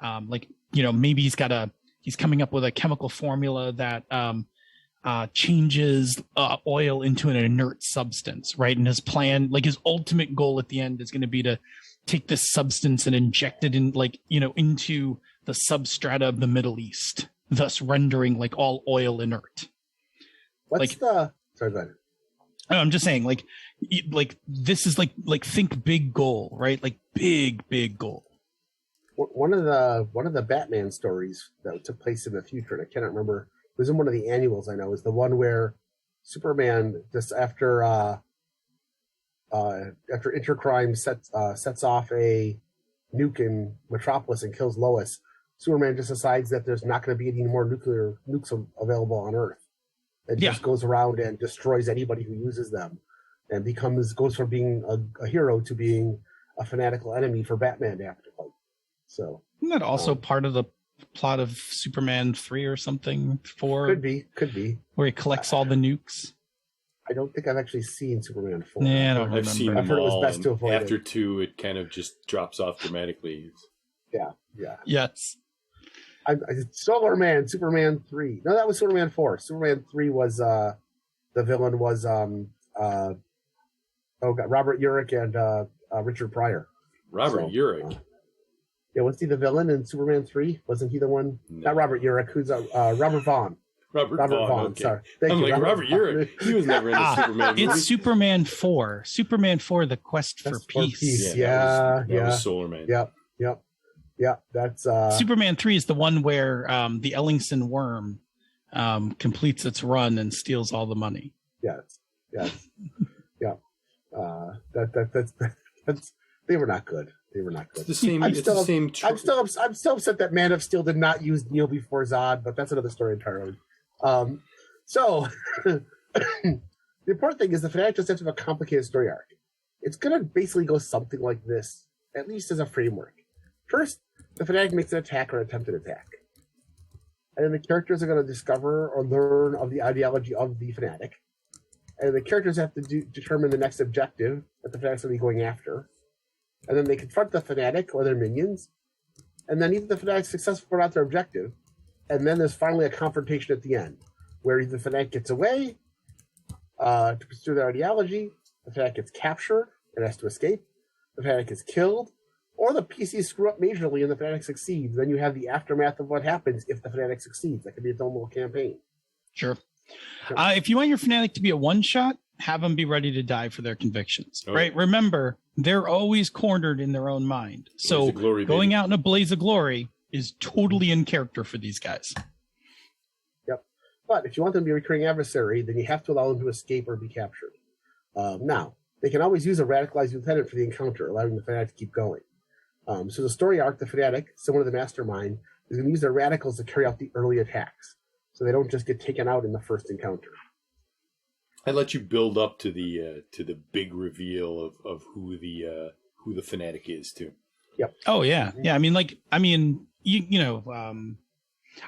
Maybe he's coming up with a chemical formula that changes oil into an inert substance, right? And his plan, like his ultimate goal at the end is going to be to take this substance and inject it into the substrata of the Middle East, thus rendering like all oil inert. Sorry, go ahead. I'm just saying, like this is like think big goal, right? Like big goal. One of the Batman stories that took place in the future, and I cannot remember, it was in one of the annuals I know, is the one where Superman, just after Intercrime sets off a nuke in Metropolis and kills Lois, Superman just decides that there's not going to be any more nuclear nukes available on Earth. And just goes around and destroys anybody who uses them, and goes from being a hero to being a fanatical enemy for Batman to have to fight. So isn't that also part of the plot of Superman 3 or something? 4? Could be. Where he collects all the nukes. I don't think I've actually seen Superman 4. Yeah, I don't remember. I've seen them heard all. it was best to avoid after it. 2, it kind of just drops off dramatically. Yeah. Yes. Solar Man, Superman 3. No, that was Superman 4. Superman 3 was the villain was Robert Urich and Richard Pryor. Robert Urich. Yeah, was he the villain in Superman 3? Wasn't he the one? No. Not Robert Urich. Who's Robert Vaughn? Robert Vaughn. Okay. Sorry. I'm like, Robert Urich. He was never in a Superman movie. It's Superman 4. Superman 4, The Quest for Peace. Yeah. That was Solar Man. Yep. That's Superman 3 is the one where the Ellingson worm completes its run and steals all the money. Yes. Yeah. That's they were not good. It's the same. I'm still upset that Man of Steel did not use Neil before Zod, but that's another story entirely. So the important thing is the Fanatic just has to have a complicated story arc. It's going to basically go something like this, at least as a framework. First, the Fanatic makes an attack or an attempted attack. And then the characters are going to discover or learn of the ideology of the Fanatic. And the characters have to determine the next objective that the Fanatic's going to be going after. And then they confront the Fanatic or their minions. And then either the Fanatic's successful or not their objective. And then there's finally a confrontation at the end, where either the Fanatic gets away to pursue their ideology, the Fanatic gets captured and has to escape, the Fanatic is killed, or the PCs screw up majorly and the Fanatic succeeds. Then you have the aftermath of what happens if the Fanatic succeeds. That could be its own little campaign. Sure. If you want your Fanatic to be a one-shot, have them be ready to die for their convictions, right? Remember, they're always cornered in their own mind. So going out in a blaze of glory is totally in character for these guys. Yep. But if you want them to be a recurring adversary, then you have to allow them to escape or be captured. Now, they can always use a radicalized lieutenant for the encounter, allowing the Fanatic to keep going. So the story arc, the Fanatic, similar to the Mastermind, is going to use their radicals to carry out the early attacks, so they don't just get taken out in the first encounter. I let you build up to the big reveal of who the Fanatic is too. Yep. Oh yeah, yeah. I mean,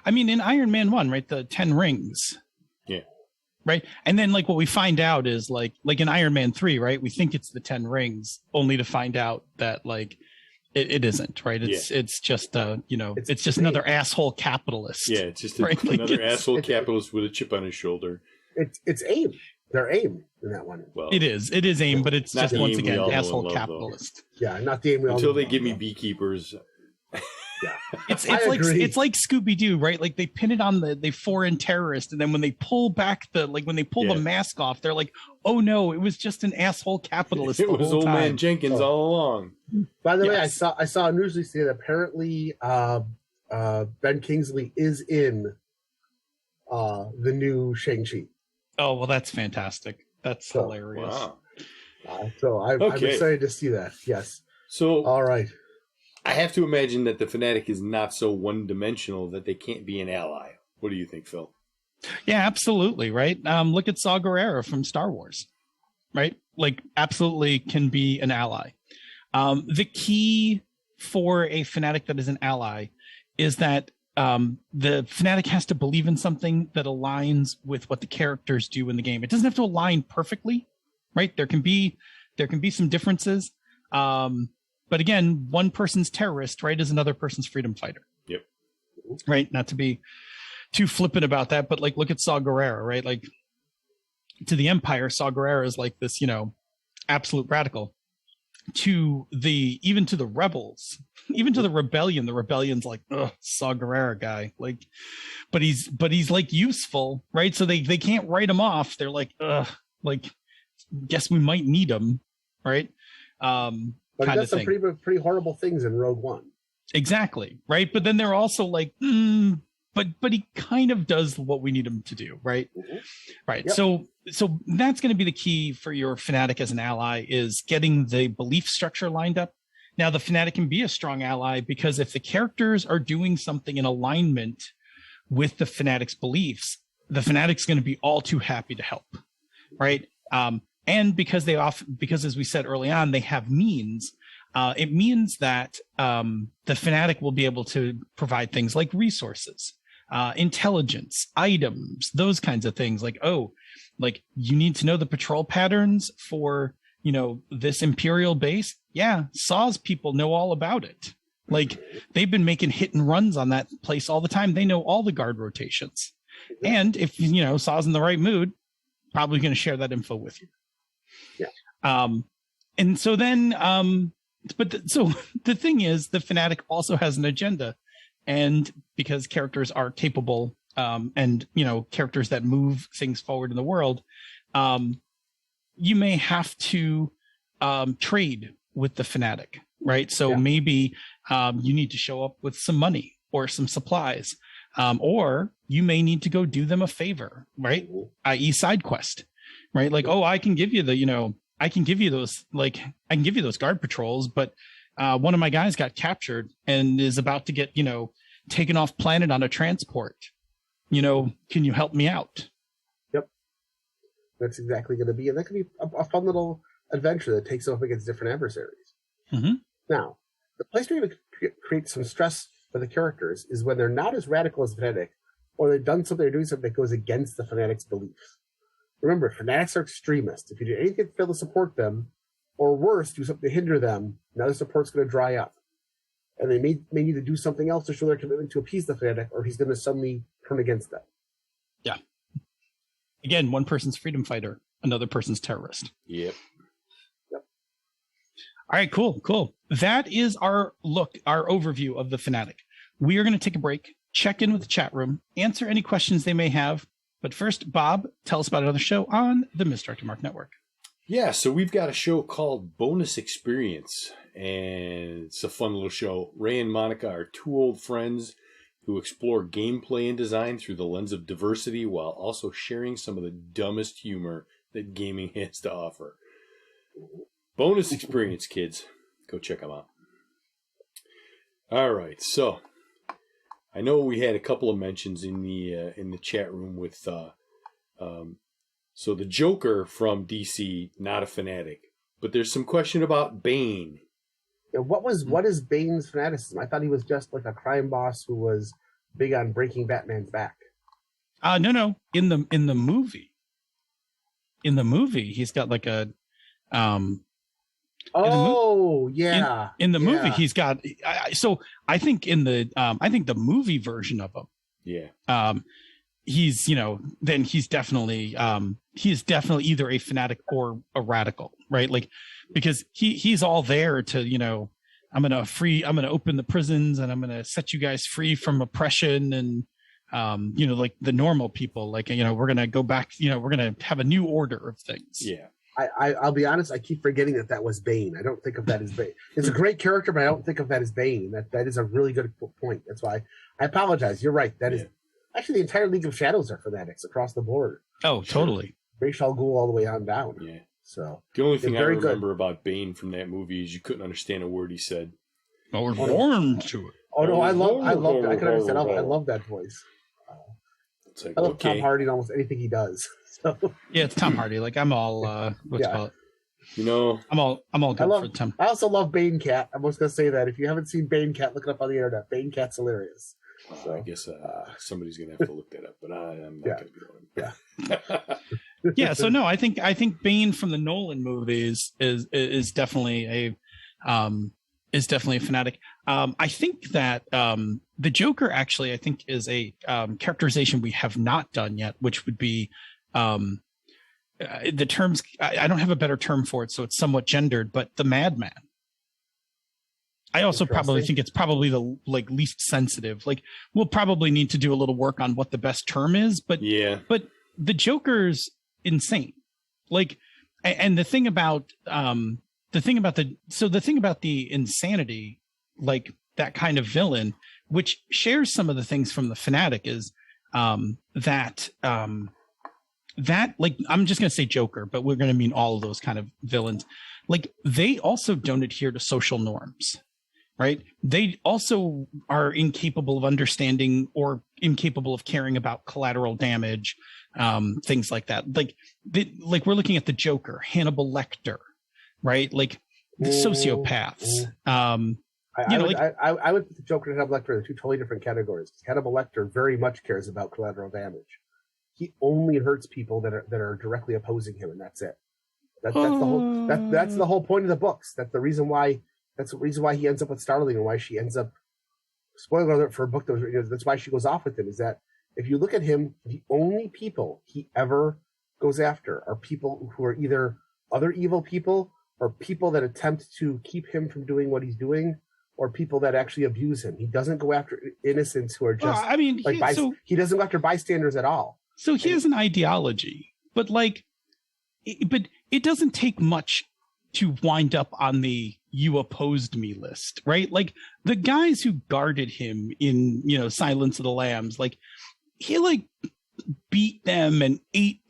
I mean, in Iron Man 1, right, the 10 rings. Yeah. Right. And then like what we find out is like in Iron Man 3, right, we think it's the 10 rings only to find out that like it isn't, right? It's just it's just another asshole capitalist. Yeah, it's just right? another asshole capitalist with a chip on his shoulder. It's AIM. They're AIM in that one. Well, it is AIM, but it's just once again asshole capitalist. Though. Yeah, not the AIM. Until they give me beekeepers. Yeah, it's like Scooby Doo, right? Like they pin it on the foreign terrorist, and then when they pull back the mask off, they're like, "Oh no, it was just an asshole capitalist." It was old time. man Jenkins all along. By the way, I saw a news release that apparently Ben Kingsley is in the new Shang-Chi. Oh well, that's fantastic. That's hilarious. Wow. So I'm excited to see that. Yes. So all right. I have to imagine that the Fanatic is not so one-dimensional that they can't be an ally. What do you think, Phil? Yeah, absolutely, right? Look at Saw Gerrera from Star Wars, right? Like, absolutely can be an ally. The key for a Fanatic that is an ally is that the Fanatic has to believe in something that aligns with what the characters do in the game. It doesn't have to align perfectly, right? There can be some differences. But again, one person's terrorist, right, is another person's freedom fighter. Yep. Right? Not to be too flippant about that, but like look at Saw Gerrera, right? Like to the Empire, Saw Gerrera is like this, absolute radical. Even to the rebels, even to the rebellion, the rebellion's like, ugh, Saw Gerrera guy. Like, but he's like useful, right? So they can't write him off. They're like, ugh, like, guess we might need him, right? But he does some pretty horrible things in Rogue One. Exactly, right? But then they're also like, but he kind of does what we need him to do, right? Mm-hmm. Right. Yep. So that's going to be the key for your Fanatic as an ally is getting the belief structure lined up. Now, the Fanatic can be a strong ally because if the characters are doing something in alignment with the Fanatic's beliefs, the Fanatic's going to be all too happy to help, right? And because as we said early on, they have means, it means that the Fanatic will be able to provide things like resources, intelligence, items, those kinds of things. Like, like you need to know the patrol patterns for, this Imperial base. Yeah, Saw's people know all about it. Like they've been making hit and runs on that place all the time. They know all the guard rotations. And if, Saw's in the right mood, probably going to share that info with you. Yeah. And so then, so the thing is, the Fanatic also has an agenda, and because characters are capable, and characters that move things forward in the world, you may have to trade with the Fanatic, right? So maybe you need to show up with some money or some supplies, or you may need to go do them a favor, right? I.e., side quest. Right. Like, I can give you I can give you those guard patrols, but one of my guys got captured and is about to get, taken off planet on a transport. Can you help me out? Yep. That's exactly going to be. And that could be a fun little adventure that takes off against different adversaries. Mm-hmm. Now, the place where you create some stress for the characters is when they're not as radical as Fanatic, or they're doing something that goes against the Fanatic's beliefs. Remember, Fanatics are extremists. If you do anything to fail to support them, or worse, do something to hinder them, now the support's going to dry up. And they may need to do something else to show their commitment to appease the Fanatic, or he's going to suddenly turn against them. Yeah. Again, one person's freedom fighter, another person's terrorist. Yep. All right, cool. That is our overview of the Fanatic. We are going to take a break, check in with the chat room, answer any questions they may have. But first, Bob, tell us about another show on the Misdirected Mark Network. Yeah, so we've got a show called Bonus Experience, and it's a fun little show. Ray and Monica are two old friends who explore gameplay and design through the lens of diversity while also sharing some of the dumbest humor that gaming has to offer. Bonus Experience, kids. Go check them out. All right, so I know we had a couple of mentions in the chat room with so the Joker from DC, not a Fanatic, but there's some question about Bane. Yeah, what is Bane's fanaticism? I thought he was just like a crime boss who was big on breaking Batman's back. No. In the movie, he's got like a in the movie he's got. So I think in the movie version of him, he's then he's definitely either a fanatic or a radical, right? Like because he's all there to I'm gonna open the prisons and I'm gonna set you guys free from oppression and like the normal people, like we're gonna go back, we're gonna have a new order of things. I'll be honest, I keep forgetting that was Bane. I don't think of that as Bane. It's a great character, but I don't think of that as Bane. That is a really good point. That's why I apologize. You're right. That is actually the entire League of Shadows are fanatics across the board. Oh, totally. Ra's al Ghul all the way on down. Yeah. So the only thing I remember about Bane from that movie is you couldn't understand a word he said. I was born to it. Oh no, I love that. I can understand. I love that voice. It's like, I love Tom Hardy in almost anything he does. So. Yeah, it's Tom Hardy. Like I'm all call it? I'm all good for Tom. I also love Bane Cat. I'm just gonna say that if you haven't seen Bane Cat, look it up on the internet. Bane Cat's hilarious. So I guess somebody's gonna have to look that up, but I'm not gonna be the one. Yeah. So no, I think Bane from the Nolan movies is definitely a fanatic. I think that the Joker actually I think is a characterization we have not done yet, which would be the terms. I don't have a better term for it, so it's somewhat gendered, but the Madman. I also probably think it's probably the least sensitive. Like we'll probably need to do a little work on what the best term is, but the Joker's insane. Like, and the thing about the insanity, like that kind of villain, which shares some of the things from the Fanatic, is that like I'm just gonna say Joker, but we're gonna mean all of those kind of villains. Like they also don't adhere to social norms. Right. They also are incapable of understanding or incapable of caring about collateral damage, things like that. Like we're looking at the Joker, Hannibal Lecter, right? Like the sociopaths. I would put the Joker and Hannibal Lecter in two totally different categories. Hannibal Lecter very much cares about collateral damage. He only hurts people that are directly opposing him, and that's it. That's the whole point of the books. That's the reason why. That's the reason why he ends up with Starling and why she ends up. Spoiler alert for a book that was. That's why she goes off with him. Is that if you look at him, the only people he ever goes after are people who are either other evil people or people that attempt to keep him from doing what he's doing, or people that actually abuse him. He doesn't go after innocents who are just. He doesn't go after bystanders at all. So he has an ideology, but it doesn't take much to wind up on the "you opposed me" list, right? Like the guys who guarded him in, Silence of the Lambs, like he beat them and ate,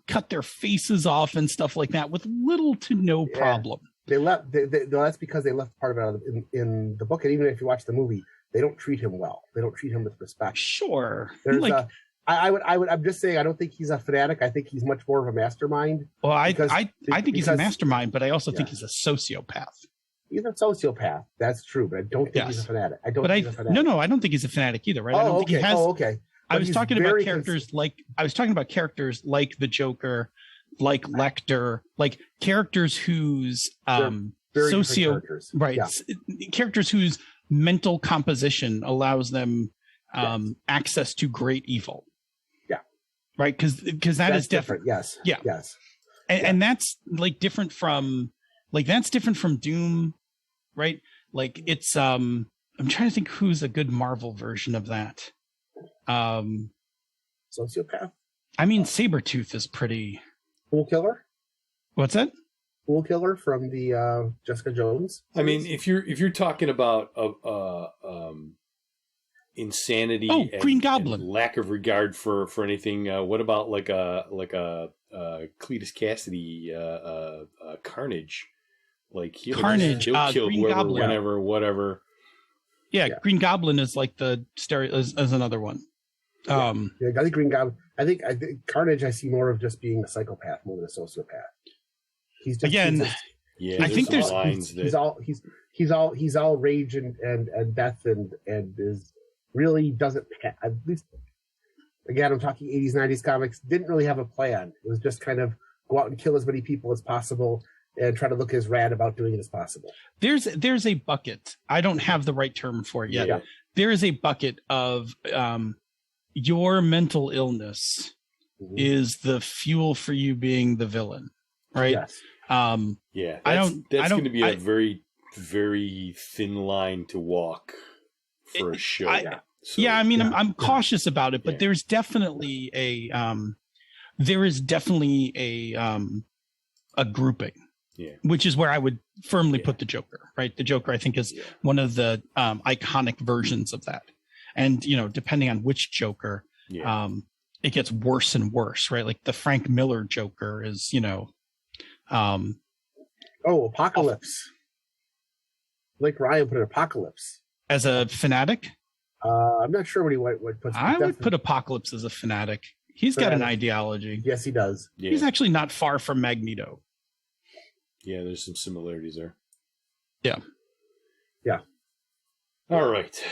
cut their faces off and stuff like that with little to no problem. They left. That's because they left part of it in the book, and even if you watch the movie, they don't treat him well. They don't treat him with respect. Sure. I'm just saying, I don't think he's a fanatic. I think he's much more of a mastermind. Well, I think he's a mastermind, but I also think he's a sociopath. He's a sociopath. That's true, but I don't think he's a fanatic. I don't think he's a fanatic. No, I don't think he's a fanatic either, right? I don't think he has. Okay. I was talking about characters like the Joker, like Lecter, like characters whose characters. Right. Yeah. Characters whose mental composition allows them access to great evil. Right, because that is different. Yes. Yeah. Yes. And that's different from Doom, right? Like it's I'm trying to think who's a good Marvel version of that. Sociopath. I mean, Sabretooth is pretty. Fool Killer. What's that? Fool Killer from the Jessica Jones series. I mean, if you're talking about insanity, Green Goblin, and lack of regard for anything. What about like a Cletus Cassidy, Carnage? Like he'll kill Green whoever, Goblin. whenever, whatever. Yeah, Green Goblin is like the as another one. I think Green Goblin. I think Carnage. I see more of just being a psychopath more than a sociopath. He's just I think there's lines he's all rage and death and is really doesn't, at least, again, I'm talking 80s, 90s comics, didn't really have a plan. It was just kind of go out and kill as many people as possible and try to look as rad about doing it as possible. There's a bucket. I don't have the right term for it yet. Yeah. There is a bucket of your mental illness is the fuel for you being the villain, right? Yes. That's going to be a very, very thin line to walk for a show. I'm cautious about it, but there's definitely a grouping. Yeah. Which is where I would firmly put the Joker, right? The Joker, I think, is one of the iconic versions of that. And, depending on which Joker, it gets worse and worse, right? Like the Frank Miller Joker is, Apocalypse. Blake Ryan put an Apocalypse. As a fanatic? I'm not sure what he would put. I would put Apocalypse as a fanatic. He's got an ideology. Yes, he does. Yeah. He's actually not far from Magneto. Yeah, there's some similarities there. Yeah. Yeah. All right.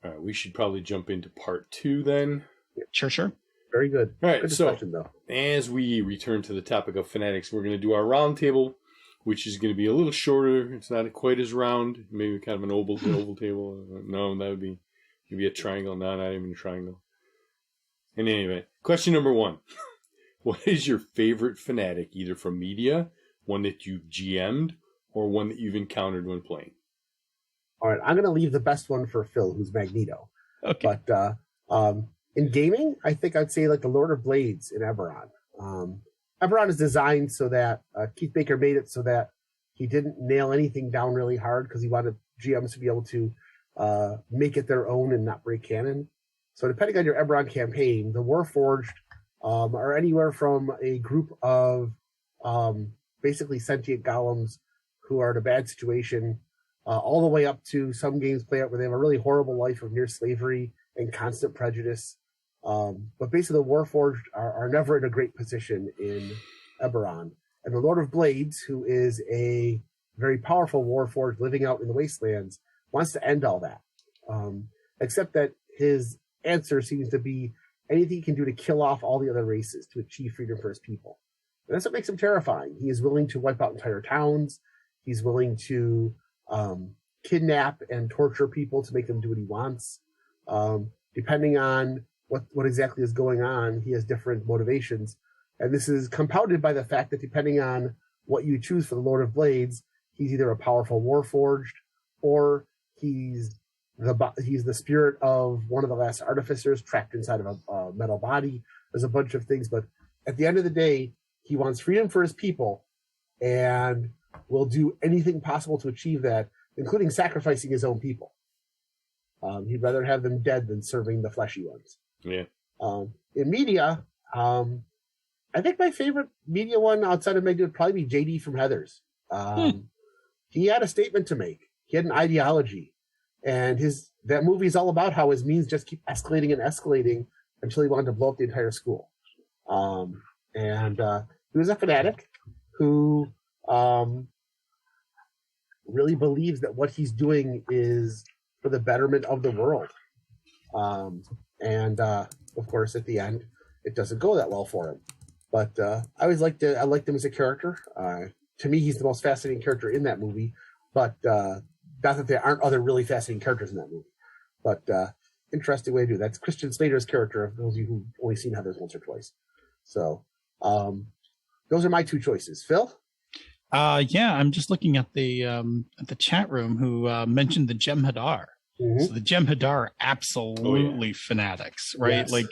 All right, we should probably jump into part 2 then. Sure. Very good. All right, good discussion, though. As we return to the topic of Fanatics, we're going to do our round table, which is going to be a little shorter. It's not quite as round. Maybe kind of an oval table. No, that would be maybe a triangle. No, not even a triangle. And anyway, question number 1. What is your favorite Fanatic, either from media, one that you've GM'd, or one that you've encountered when playing? All right, I'm going to leave the best one for Phil, who's Magneto. Okay. But in gaming, I think I'd say like the Lord of Blades in Eberron. Eberron is designed so that Keith Baker made it so that he didn't nail anything down really hard because he wanted GMs to be able to make it their own and not break canon. So depending on your Eberron campaign, the Warforged are anywhere from a group of basically sentient golems who are in a bad situation, all the way up to some games play out where they have a really horrible life of near slavery and constant prejudice. But basically the Warforged are never in a great position in Eberron. And the Lord of Blades, who is a very powerful Warforged living out in the Wastelands, wants to end all that. Except that his answer seems to be anything he can do to kill off all the other races to achieve freedom for his people. And that's what makes him terrifying. He is willing to wipe out entire towns. He's willing to kidnap and torture people to make them do what he wants. Depending on what exactly is going on, he has different motivations. And this is compounded by the fact that depending on what you choose for the Lord of Blades, he's either a powerful Warforged or he's the spirit of one of the last artificers trapped inside of a metal body. There's a bunch of things, but at the end of the day, he wants freedom for his people and will do anything possible to achieve that, including sacrificing his own people. He'd rather have them dead than serving the fleshy ones. Yeah. In media, I think my favorite media one outside of Meg would probably be JD from Heathers. He had a statement to make. He had an ideology. And that movie is all about how his means just keep escalating and escalating until he wanted to blow up the entire school. And he was a fanatic who really believes that what he's doing is for the betterment of the world. Of course, at the end, it doesn't go that well for him. But I liked him as a character. To me, he's the most fascinating character in that movie. But not that there aren't other really fascinating characters in that movie. But interesting way to do that. That's Christian Slater's character, those of you who've only seen Heathers once or twice. So those are my 2 choices. Phil? I'm just looking at the chat room who mentioned the Jem'Hadar. Mm-hmm. So the Jem'Hadar are absolutely fanatics, right? Yes. Like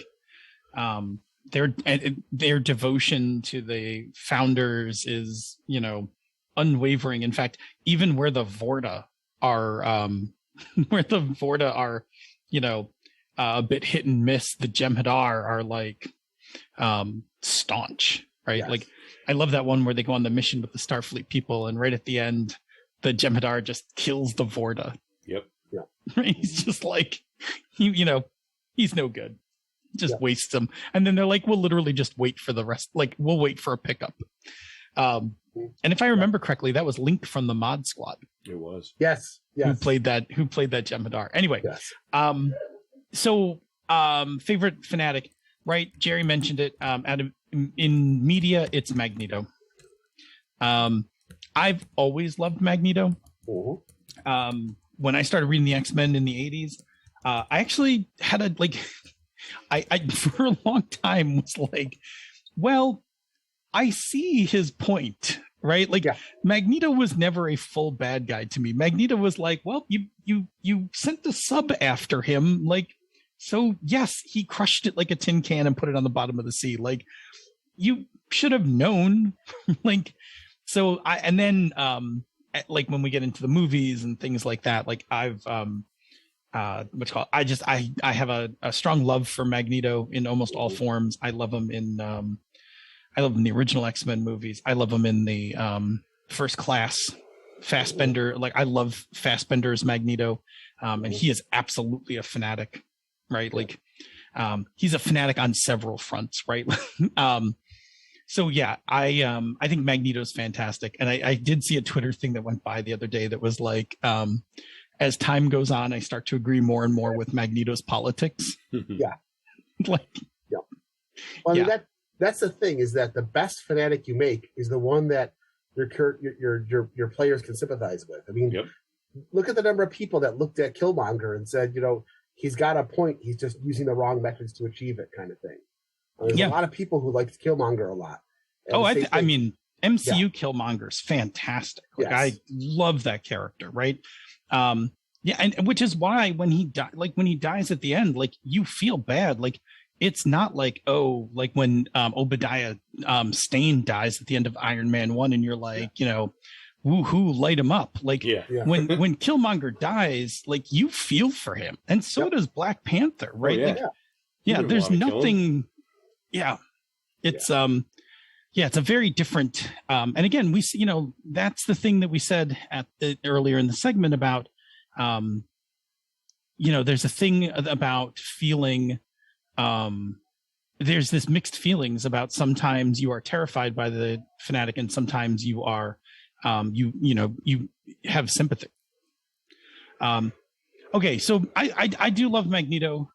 their devotion to the founders is, unwavering. In fact, even where the Vorta are, a bit hit and miss, the Jem'Hadar are like staunch, right? Yes. Like I love that one where they go on the mission with the Starfleet people, and right at the end, the Jem'Hadar just kills the Vorta. Yep. Yeah. He's just like, he's no good. Just wastes them. And then they're like, we'll literally just wait for the rest. Like, we'll wait for a pickup. And if I remember correctly, that was Link from the Mod Squad. It was. Yes. Who played that Jem'Hadar. Anyway, Yes. Favorite Fanatic, right? Jerry mentioned it. In media, it's Magneto. I've always loved Magneto. Mm-hmm. When I started reading the X-Men in the 80s, I actually had I for a long time was like, well, I see his point, right? Like, Magneto was never a full bad guy to me. Magneto was like, well, you sent the sub after him, like, so yes, he crushed it like a tin can and put it on the bottom of the sea. Like, you should have known. Like, so like when we get into the movies and things like that, like I've I have a strong love for Magneto in almost all forms. I love him in the original X-Men movies. I love him in the First Class. Fassbender, like I love Fassbender's Magneto, and he is absolutely a fanatic, right? Like he's a fanatic on several fronts, right? So yeah, I think Magneto's fantastic, and I did see a Twitter thing that went by the other day that was like, as time goes on, I start to agree more and more with Magneto's politics. Yeah. Like, yeah. Well, I mean, that's the thing, is that the best fanatic you make is the one that your players can sympathize with. I mean, look at the number of people that looked at Killmonger and said, he's got a point. He's just using the wrong methods to achieve it, kind of thing. There's a lot of people who liked Killmonger a lot. I mean, MCU Killmonger's fantastic. Like, I love that character, right? And which is why when he dies at the end, like, you feel bad. Like, it's not like, like when Obadiah Stane dies at the end of Iron Man 1 and you're like, woohoo, light him up. Like, when Killmonger dies, like, you feel for him. And so does Black Panther, right? There's nothing. It's it's a very different and again, we see, that's the thing that we said earlier in the segment about there's a thing about feeling there's this mixed feelings about sometimes you are terrified by the fanatic and sometimes you are you have sympathy. Okay, so I do love Magneto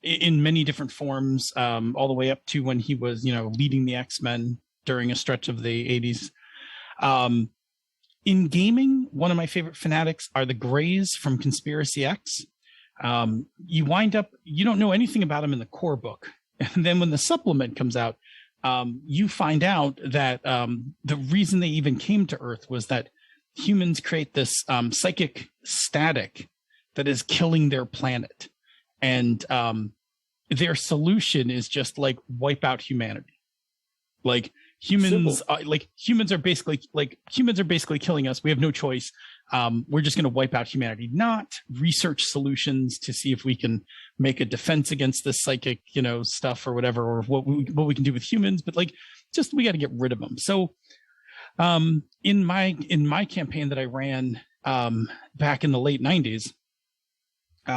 in many different forms, all the way up to when he was, leading the X-Men during a stretch of the 80s. In gaming, one of my favorite fanatics are the Greys from Conspiracy X. You don't know anything about them in the core book. And then when the supplement comes out, you find out that the reason they even came to Earth was that humans create this psychic static that is killing their planet. And their solution is just like wipe out humanity. Like humans are basically killing us. We have no choice. We're just going to wipe out humanity, not research solutions to see if we can make a defense against this psychic, stuff or whatever, or what we can do with humans, but like, just, we got to get rid of them. So, in my campaign that I ran, back in the late 90s,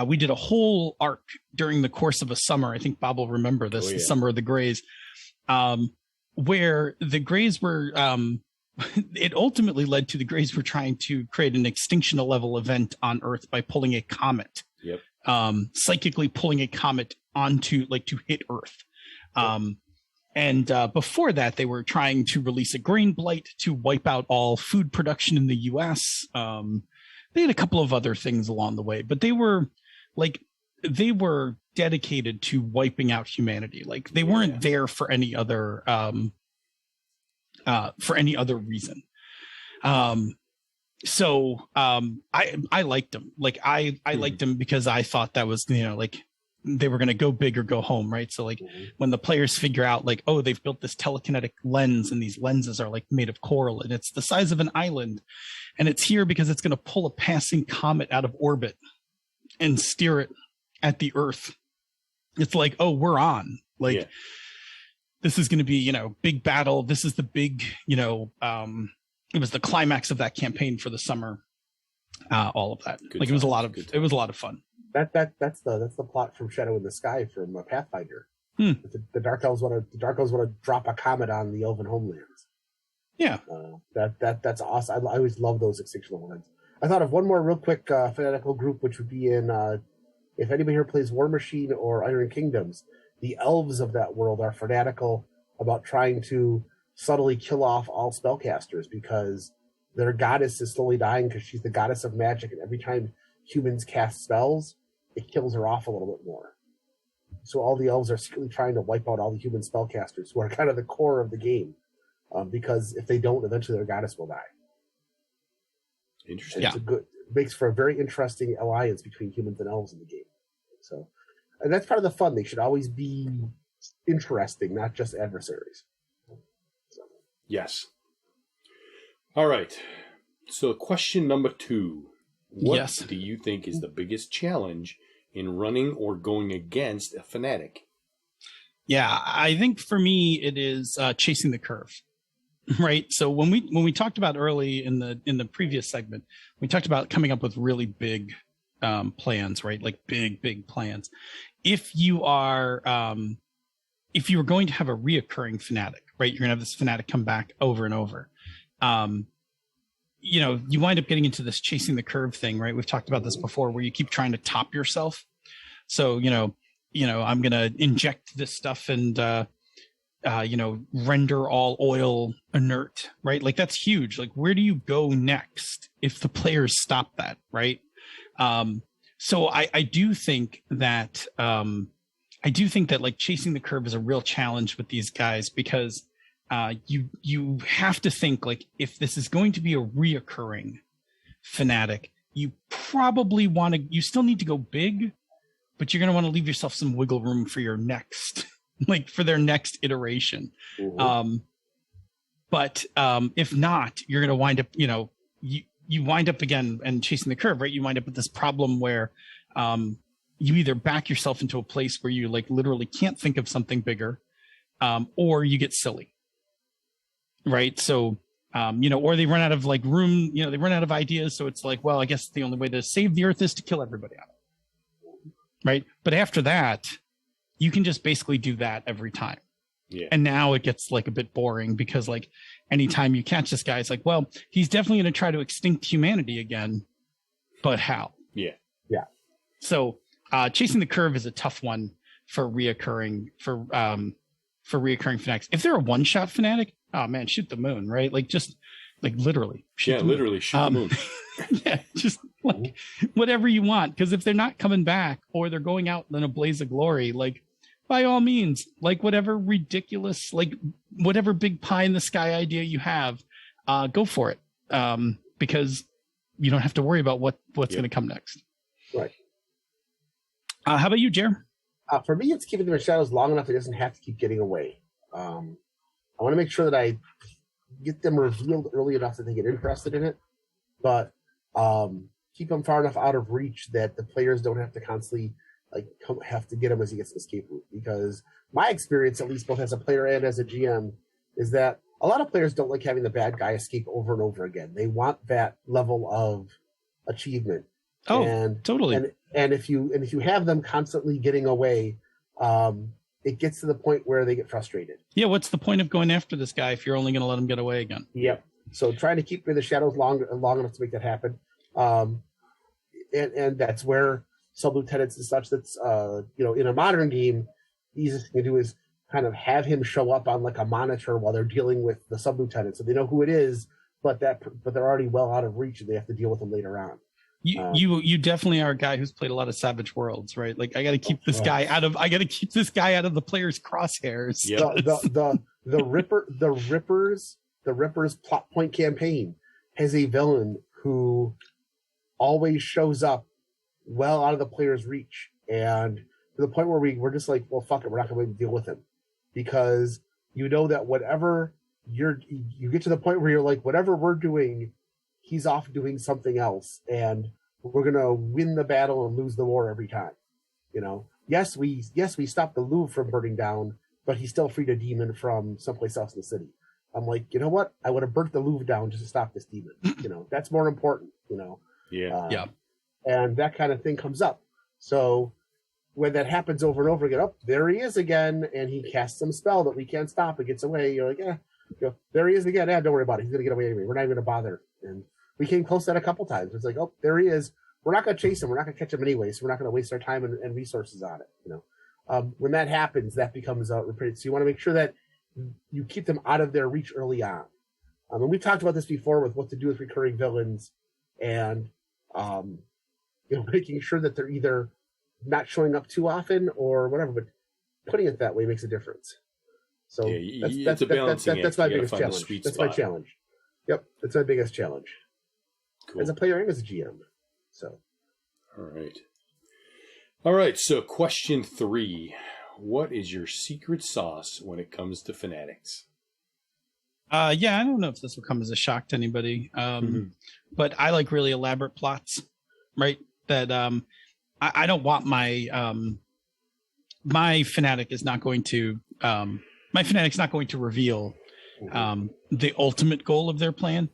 we did a whole arc during the course of a summer. I think Bob will remember this, the Summer of the Greys, where the Greys were, it ultimately led to the Greys were trying to create an extinction level event on Earth by pulling a comet, psychically pulling a comet onto, like, to hit Earth. And before that, they were trying to release a grain blight to wipe out all food production in the U.S. They had a couple of other things along the way, but they were dedicated to wiping out humanity. Like, they weren't there for any other reason. So I liked them. Like, I liked them because I thought that was, like, they were going to go big or go home, right? So, like, when the players figure out, like, oh, they've built this telekinetic lens and these lenses are, like, made of coral and it's the size of an island, and it's here because it's going to pull a passing comet out of orbit and steer it at the Earth. It's like, oh, we're on. Like, this is going to be, big battle. This is the big, it was the climax of that campaign for the summer. All of that. It was a lot of fun. That's the plot from Shadow in the Sky from Pathfinder. The Dark Elves want to drop a comet on the Elven homelands. Yeah. That's awesome. I always love those extinctional events. I thought of one more real quick fanatical group, which would be in if anybody here plays War Machine or Iron Kingdoms, the elves of that world are fanatical about trying to subtly kill off all spellcasters because their goddess is slowly dying because she's the goddess of magic, and every time humans cast spells, it kills her off a little bit more. So all the elves are secretly trying to wipe out all the human spellcasters, who are kind of the core of the game, because if they don't, eventually their goddess will die. Interesting. And it makes for a very interesting alliance between humans and elves in the game. So, and that's part of the fun. They should always be interesting, not just adversaries. So. Yes. All right. So question number 2. What do you think is the biggest challenge in running or going against a fanatic? Yeah, I think for me it is chasing the curve. Right. So when we talked about early in the previous segment, we talked about coming up with really big plans, right? Like big plans. If you are going to have a reoccurring fanatic, right? You're going to have this fanatic come back over and over. You wind up getting into this chasing the curve thing, right? We've talked about this before, where you keep trying to top yourself. So, I'm going to inject this stuff and, render all oil inert, right? Like that's huge. Like where do you go next if the players stop that, right? So I do think that like chasing the curve is a real challenge with these guys because you have to think like if this is going to be a reoccurring fanatic, you still need to go big, but you're going to want to leave yourself some wiggle room for your next, like for their next iteration. Mm-hmm. But if not, you're going to wind up, you wind up again and chasing the curve, right? You wind up with this problem where you either back yourself into a place where you like literally can't think of something bigger, or you get silly, right? So, or they run out of like room, they run out of ideas. So it's like, well, I guess the only way to save the earth is to kill everybody out. Right. But after that, you can just basically do that every time. Yeah. And now it gets like a bit boring because like anytime you catch this guy, it's like, well, he's definitely going to try to extinct humanity again, but how? Yeah. Yeah. So chasing the curve is a tough one for reoccurring fanatics. If they're a one-shot fanatic, oh man, shoot the moon, right? Like just like literally. Shoot the moon. Yeah, just like whatever you want. Because if they're not coming back or they're going out in a blaze of glory, like by all means, like whatever ridiculous, like whatever big pie in the sky idea you have, go for it. Because you don't have to worry about what's going to come next. Right. How about you, Jer? For me, it's keeping them in shadows long enough it doesn't have to keep getting away. I want to make sure that I get them revealed early enough that they get interested in it, but keep them far enough out of reach that the players don't have to constantly have to get him as he gets an escape route. Because my experience, at least both as a player and as a GM, is that a lot of players don't like having the bad guy escape over and over again. They want that level of achievement. Oh, totally. And if you have them constantly getting away, it gets to the point where they get frustrated. Yeah, what's the point of going after this guy if you're only going to let him get away again? Yep. So trying to keep in the shadows long enough to make that happen. And that's where sub-lieutenants and such that's, in a modern game, the easiest thing to do is kind of have him show up on like a monitor while they're dealing with the sub-lieutenant. So they know who it is, but they're already well out of reach and they have to deal with him later on. You definitely are a guy who's played a lot of Savage Worlds, right? Like I got to keep this guy out of the player's crosshairs. Yep. The Ripper's plot point campaign has a villain who always shows up well out of the player's reach, and to the point where we're just like, well, fuck it, we're not going to deal with him, because you know that whatever you get to the point where you're like, whatever we're doing, he's off doing something else, and we're going to win the battle and lose the war every time. Yes, we stopped the Louvre from burning down, but he still freed a demon from someplace else in the city. I'm like, you know what? I would have burnt the Louvre down just to stop this demon. That's more important. Yeah. And that kind of thing comes up. So when that happens over and over again, there he is again, and he casts some spell that we can't stop. It gets away. You're like, There he is again. Yeah, don't worry about it. He's gonna get away anyway. We're not even gonna bother. And we came close to that a couple times. It's like, oh, there he is. We're not gonna chase him. We're not gonna catch him anyway. So we're not gonna waste our time and resources on it. When that happens, that becomes repetitive. So you want to make sure that you keep them out of their reach early on. And we talked about this before with what to do with recurring villains, and making sure that they're either not showing up too often or whatever. But putting it that way makes a difference. So that's my biggest challenge. That's my challenge. Yep, that's my biggest challenge. Cool. As a player and as a GM. So. All right. So question 3. What is your secret sauce when it comes to Fanatics? I don't know if this will come as a shock to anybody, but I like really elaborate plots, right? That I don't want my Fanatic is not going to my Fanatic's not going to reveal the ultimate goal of their plan.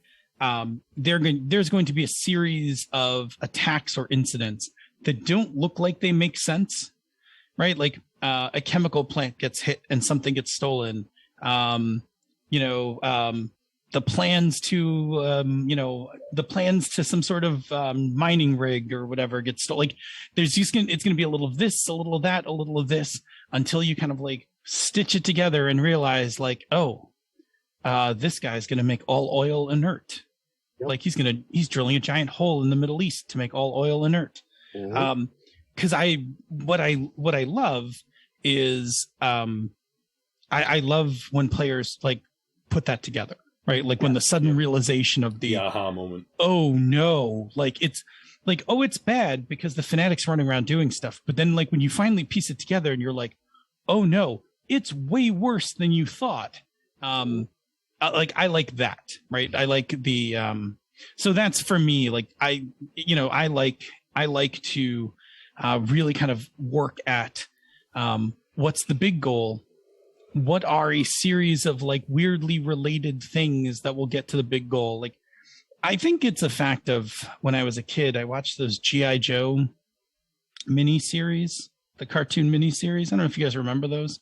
There's going to be a series of attacks or incidents that don't look like they make sense, right? Like a chemical plant gets hit and something gets stolen. The plans to some sort of mining rig or whatever gets stolen. Like it's going to be a little of this, a little of that, a little of this, until you kind of like stitch it together and realize like, this guy's going to make all oil inert. Yep. Like he's drilling a giant hole in the Middle East to make all oil inert. Mm-hmm. Cause what I love is, I love when players like put that together, right? Like when the sudden realization of the aha moment. Oh no. Like it's like, oh, it's bad because the Fanatic's running around doing stuff. But then like when you finally piece it together and you're like, oh no, it's way worse than you thought. I like that, right? I like the, so that's for me, like I like to really kind of work at what's the big goal? What are a series of like weirdly related things that will get to the big goal? Like, I think it's a fact of when I was a kid, I watched those G.I. Joe miniseries, the cartoon miniseries. I don't know if you guys remember those.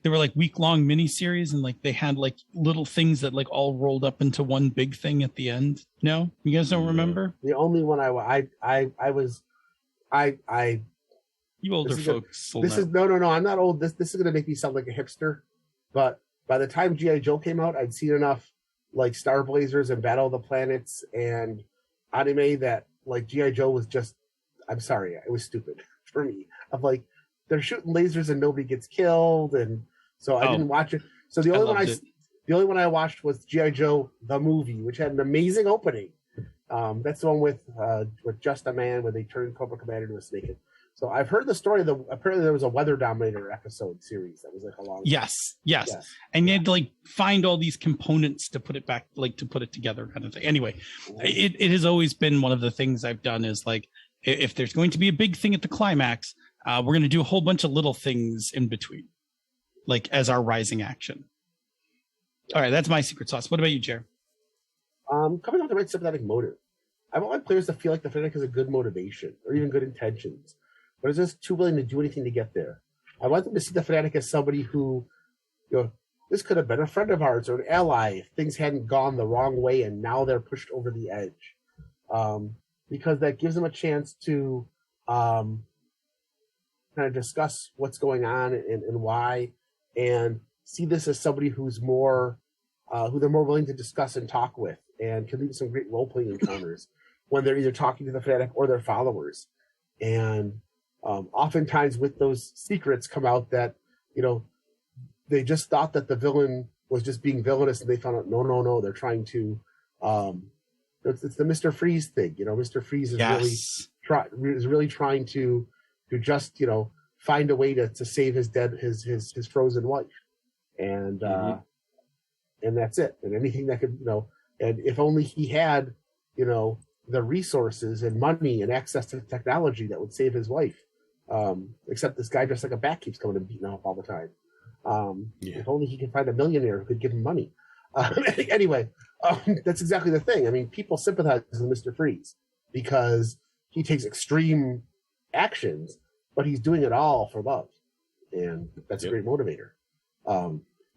They were like week-long miniseries, and like they had like little things that like all rolled up into one big thing at the end. No, you guys don't remember? The only one you older folks. No. I'm not old. This is gonna make me sound like a hipster, but by the time G.I. Joe came out, I'd seen enough like Star Blazers and Battle of the Planets and anime that like G.I. Joe was just. I'm sorry, it was stupid for me. Of like they're shooting lasers and nobody gets killed, and so I didn't watch it. So the only one I watched was G.I. Joe the movie, which had an amazing opening. That's the one with Just a Man where they turned Cobra Commander into a snake. So I've heard the story. Apparently there was a Weather Dominator episode series that was like a long. Yes. And you had to like find all these components to put it back, like to put it together, kind of thing. Anyway, it has always been one of the things I've done is like if there's going to be a big thing at the climax, we're going to do a whole bunch of little things in between, like as our rising action. All right, that's my secret sauce. What about you, Jer? Coming off the right sympathetic motive. I want my players to feel like the Fanatic has a good motivation or even good intentions, but is just too willing to do anything to get there. I want them to see the Fanatic as somebody who, this could have been a friend of ours or an ally if things hadn't gone the wrong way and now they're pushed over the edge. Because that gives them a chance to kind of discuss what's going on and why, and see this as somebody who's more, who they're more willing to discuss and talk with, and can lead to some great role-playing encounters when they're either talking to the Fanatic or their followers. And oftentimes with those secrets come out that, they just thought that the villain was just being villainous, and they found out, no, they're trying to, it's the Mr. Freeze thing. Mr. Freeze is really trying to just, find a way to save his frozen wife. And, and that's it. And anything that could, and if only he had, the resources and money and access to technology that would save his wife. Except this guy dressed like a bat keeps coming and beating up all the time. If only he could find a millionaire who could give him money. Anyway, that's exactly the thing. I mean, people sympathize with Mr. Freeze because he takes extreme actions, but he's doing it all for love. And that's a great motivator.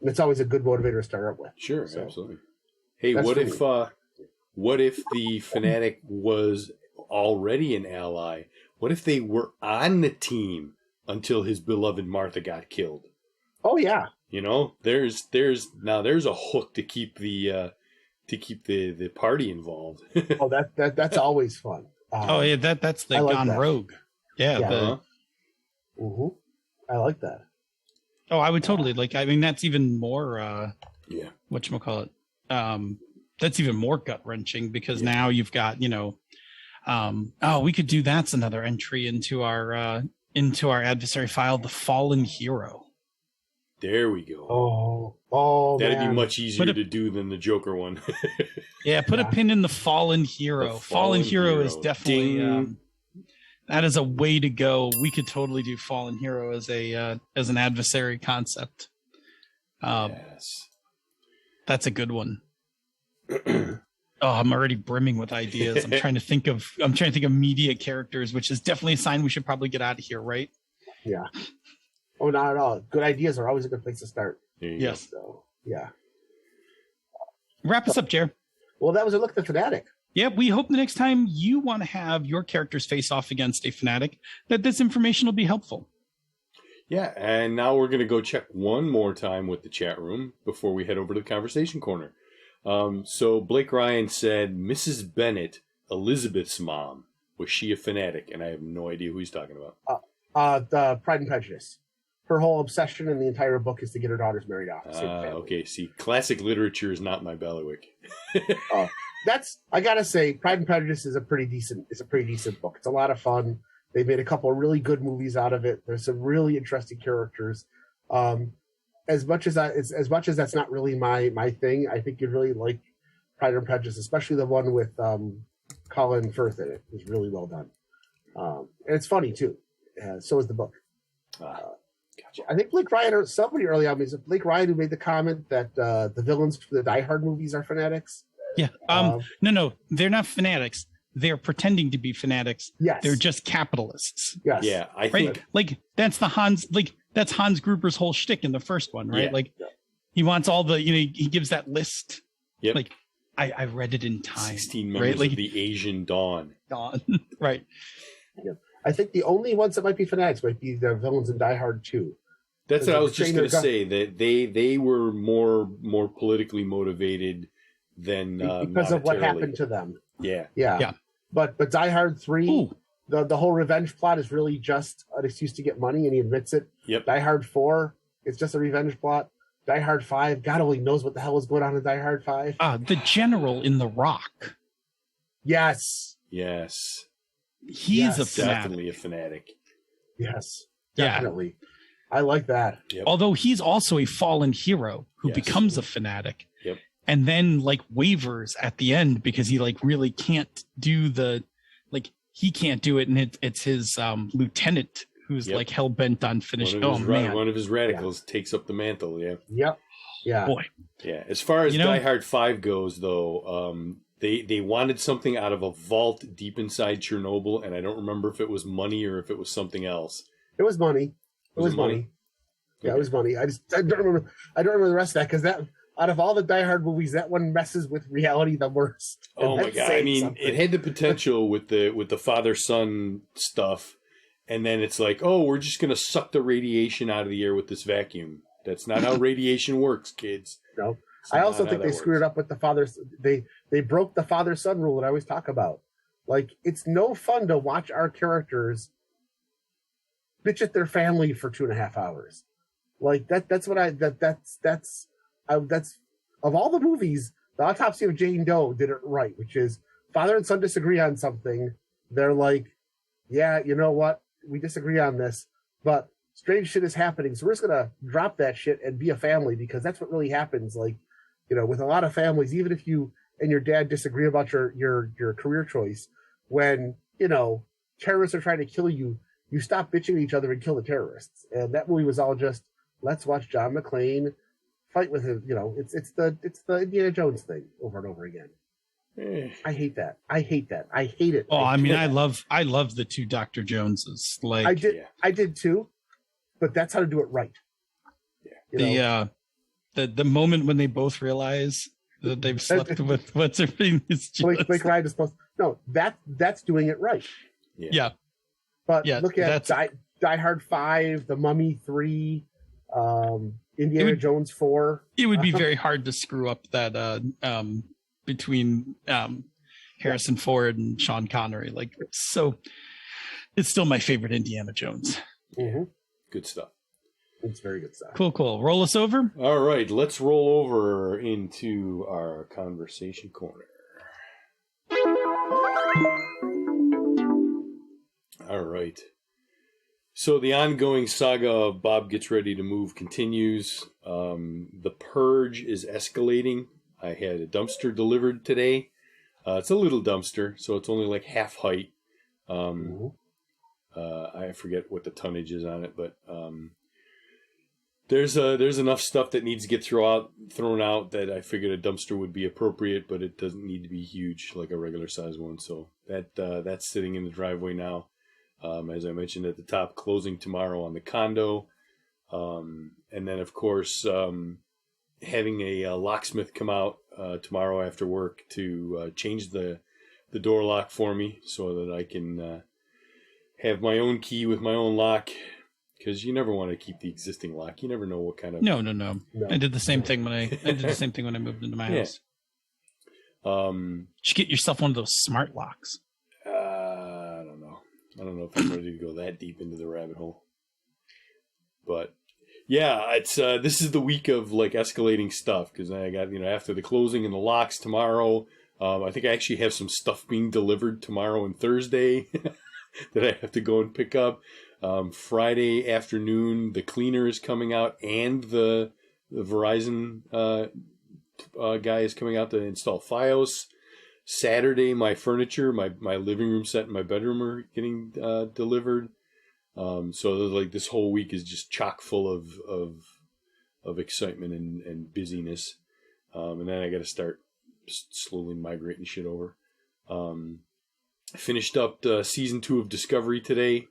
And it's always a good motivator to start up with. Sure, So, absolutely. Hey, that's what if the Fanatic was already an ally? What if they were on the team until his beloved Martha got killed? Oh yeah. You know, there's a hook to keep the party involved. Oh, that's always fun. Oh yeah, that's the like Gone that. Rogue. Yeah. Yeah. I like that. Oh, I would totally like. I mean, that's even more. Yeah. Whatchamacallit? That's even more gut wrenching because now you've got we could do that's another entry into our adversary file, the Fallen Hero. There we go. Oh, that'd man. be much easier to do than the Joker one. Yeah, put a pin in the Fallen Hero. The Fallen Hero is definitely that is a way to go. We could totally do Fallen Hero as an adversary concept. Yes, that's a good one. I'm already brimming with ideas. I'm trying to think of media characters, which is definitely a sign we should probably get out of here, right? Yeah. Oh, not at all. Good ideas are always a good place to start. Yes. So, yeah. Wrap us up, Jer. Well, that was a look at the Fanatic. Yeah, we hope the next time you want to have your characters face off against a Fanatic, that this information will be helpful. Yeah, and now we're going to go check one more time with the chat room before we head over to the conversation corner. So Blake Ryan said, Mrs. Bennett, Elizabeth's mom, was she a Fanatic? And I have no idea who he's talking about. The Pride and Prejudice. Her whole obsession in the entire book is to get her daughters married off. Okay, see, classic literature is not my bailiwick. I gotta say, Pride and Prejudice is a pretty decent book. It's a lot of fun. They made a couple of really good movies out of it. There's some really interesting characters. As much as that's not really my thing, I think you'd really like Pride and Prejudice, especially the one with Colin Firth in it. It's really well done. And it's funny too. So is the book. Gotcha. I think Blake Ryan or somebody early on, is it Blake Ryan who made the comment that the villains for the Die Hard movies are Fanatics? Yeah. No, they're not Fanatics. They're pretending to be Fanatics. Yes. They're just capitalists. Yes. Yeah, I think that's that's Hans Gruber's whole shtick in the first one, right? Yeah. He wants all the, he gives that list. Yep. Like I read it in time. 16 members right? of the Asian Dawn. Right. Yeah. I think the only ones that might be Fanatics might be the villains in Die Hard 2. That's what I was just going to say, that they were more politically motivated than because of what happened to them. Yeah. But Die Hard 3, the whole revenge plot is really just an excuse to get money, and he admits it. Yep. Die Hard 4, it's just a revenge plot. Die Hard 5, God only knows what the hell is going on in Die Hard 5. The general in The Rock. Yes. He's a fanatic. Definitely a fanatic. Yes. Definitely. I like that. Yep. Although he's also a fallen hero who becomes a fanatic. Yep. And then wavers at the end because he really can't do he can't do it, and it's his lieutenant who's hell bent on finishing. One of his radicals takes up the mantle. Yep. Yeah. Boy. Yeah. As far as Die Hard 5 goes, though, they wanted something out of a vault deep inside Chernobyl, and I don't remember if it was money or if it was something else. It was money. It was money. Yeah, it was money. I don't remember the rest of that, because that, out of all the Die Hard movies, that one messes with reality the worst. Oh my god! I mean, it had the potential with the father-son stuff, and then it's like, oh, we're just gonna suck the radiation out of the air with this vacuum. That's not how radiation works, kids. No, I also think they screwed it up with the father. They broke the father-son rule that I always talk about. It's no fun to watch our characters bitch at their family for 2.5 hours. That's of all the movies, The Autopsy of Jane Doe did it right, which is father and son disagree on something. They're like, yeah, you know what? We disagree on this, but strange shit is happening. So we're just going to drop that shit and be a family, because that's what really happens. With a lot of families, even if you and your dad disagree about your career choice, when, terrorists are trying to kill you, you stop bitching at each other and kill the terrorists. And that movie was all just, let's watch John McClane fight with him. It's the Indiana Jones thing over and over again. I hate that. I hate it. Oh, I love the two Dr. Joneses. I did too, but that's how to do it right. The the moment when they both realize that they've slept with what's her name is just... Blake Ryan is supposed. No, that's doing it right. Yeah. But look at Die Hard 5, The Mummy 3, Indiana Jones 4. It would be very hard to screw up that between Harrison Ford and Sean Connery. Like, so it's still my favorite Indiana Jones. Mm-hmm. Good stuff. It's very good stuff. Cool. Roll us over. All right, let's roll over into our conversation corner. All right. So the ongoing saga of Bob Gets Ready to Move continues. The purge is escalating. I had a dumpster delivered today. It's a little dumpster, so it's only like half height. I forget what the tonnage is on it, but there's enough stuff that needs to get thrown out that I figured a dumpster would be appropriate, but it doesn't need to be huge like a regular size one. So that's sitting in the driveway now. As I mentioned at the top, closing tomorrow on the condo. And then, of course, having a locksmith come out tomorrow after work to change the door lock for me so that I can have my own key with my own lock. Because you never want to keep the existing lock. You never know what kind of... No. I did the same thing when I moved into my house. You should get yourself one of those smart locks. I don't know if I'm ready to go that deep into the rabbit hole. But yeah, it's this is the week of like escalating stuff because I got, after the closing and the locks tomorrow, I think I actually have some stuff being delivered tomorrow and Thursday that I have to go and pick up. Friday afternoon, the cleaner is coming out and the Verizon guy is coming out to install Fios. Saturday, my furniture, my living room set and my bedroom are getting delivered. So like this whole week is just chock full of excitement and busyness. And then I got to start slowly migrating shit over. I finished up season 2 of Discovery today.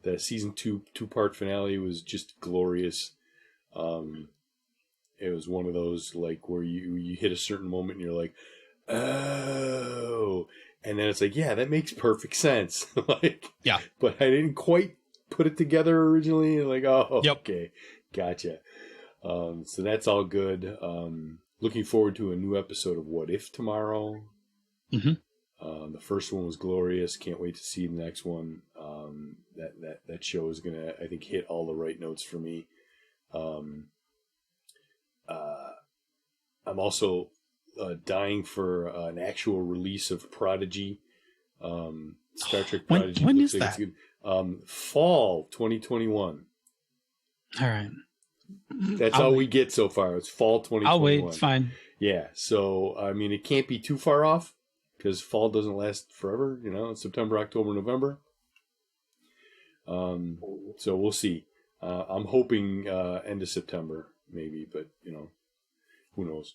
The season 2-part finale was just glorious. It was one of those like where you hit a certain moment and you're like, oh, and then it's like, yeah, that makes perfect sense. Like, yeah, but I didn't quite put it together originally. Like, oh, yep. Okay, gotcha. So that's all good. Looking forward to a new episode of What If tomorrow. Mm-hmm. The first one was glorious. Can't wait to see the next one. That show is gonna, I think, hit all the right notes for me. I'm also dying for an actual release of Prodigy. Star Trek Prodigy. When is that? Fall 2021. All right. That's all we get so far. It's fall 2021. I'll wait. It's fine. Yeah. So, I mean, it can't be too far off because fall doesn't last forever. It's September, October, November. So we'll see. I'm hoping end of September, maybe, but, who knows?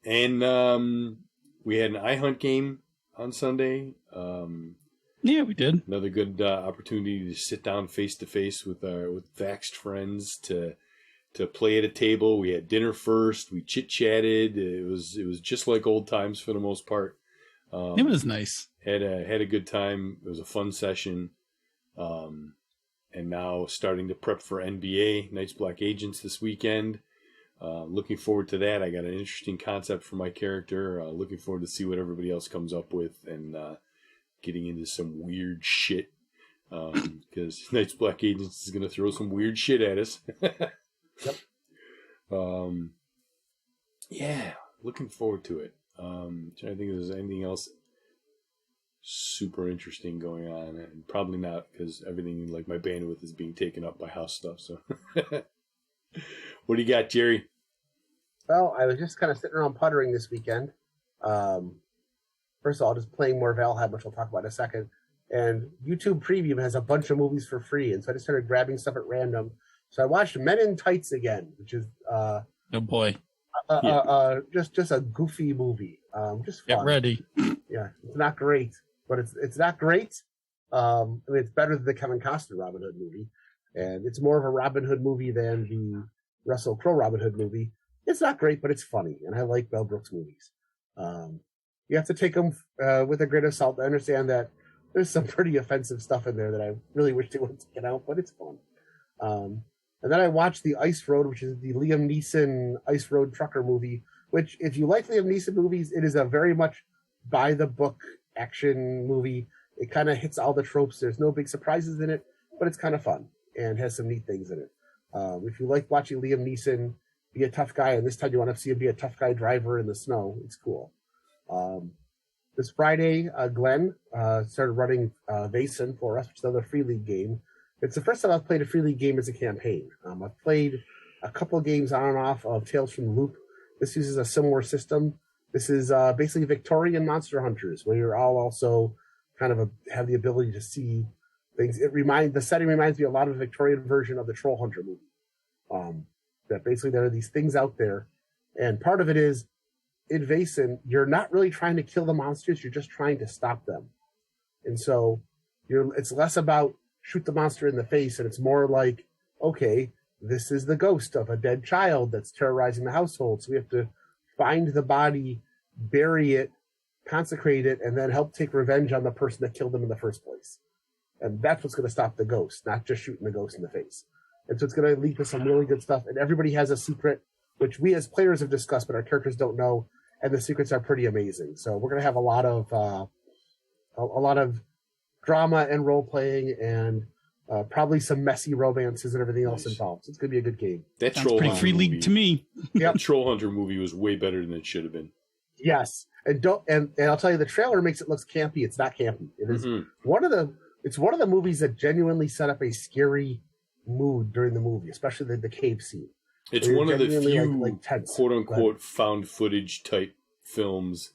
And we had an iHunt game on Sunday. Yeah, we did. Another good opportunity to sit down face to face with Vaxxed friends to play at a table. We had dinner first. We chit chatted. It was just like old times for the most part. It was nice. Had a good time. It was a fun session. And now starting to prep for NBA Night's Black Agents this weekend. Looking forward to that. I got an interesting concept for my character. Looking forward to see what everybody else comes up with and getting into some weird shit. Because Night's Black Agents is going to throw some weird shit at us. Yep. Yeah, looking forward to it. Trying to think if there's anything else super interesting going on, and probably not because everything like my bandwidth is being taken up by house stuff. So, what do you got, Jerry? Well, I was just kind of sitting around puttering this weekend. First of all, just playing more Valheim, which we'll talk about in a second. And YouTube Premium has a bunch of movies for free, and so I just started grabbing stuff at random. So I watched Men in Tights again, which is oh boy, just a goofy movie. Just fun. Get ready. Yeah, it's not great, but it's not great. I mean, it's better than the Kevin Costner Robin Hood movie, and it's more of a Robin Hood movie than Russell Crowe Robin Hood movie. It's not great, but it's funny, and I like Mel Brooks movies. You have to take them with a grain of salt. I understand that there's some pretty offensive stuff in there that I really wish they wouldn't take it out, but it's fun. And then I watched The Ice Road, which is the Liam Neeson Ice Road trucker movie, which, if you like Liam Neeson movies, it is a very much by-the-book action movie. It kind of hits all the tropes. There's no big surprises in it, but it's kind of fun and has some neat things in it. If you like watching Liam Neeson be a tough guy, and this time you want to see him be a tough guy driver in the snow, it's cool. This Friday, Glenn started running Vaesen for us, which is another Free League game. It's the first time I've played a Free League game as a campaign. I've played a couple of games on and off of Tales from the Loop. This uses a similar system. This is basically Victorian monster hunters, where you're all also kind of have the ability to see things. The setting reminds me a lot of a Victorian version of the Troll Hunter movie. That basically there are these things out there, and part of it is, in Vaesen, you're not really trying to kill the monsters, you're just trying to stop them. And so it's less about shoot the monster in the face, and it's more like, okay, this is the ghost of a dead child that's terrorizing the household, so we have to find the body, bury it, consecrate it, and then help take revenge on the person that killed them in the first place. And that's what's going to stop the ghost, not just shooting the ghost in the face. And so it's going to lead to some really good stuff, and everybody has a secret, which we as players have discussed, but our characters don't know, and the secrets are pretty amazing. So we're going to have a lot of drama and role playing, and probably some messy romances and everything else involved. So it's going to be a good game. That Sounds pretty Free League to me. Yep. The Troll Hunter movie was way better than it should have been. Yes, and I'll tell you, the trailer makes it look campy. It's not campy. It is one of the movies that genuinely set up a scary mood during the movie, especially the cave scene. It's one of the few tense, quote-unquote found footage type films.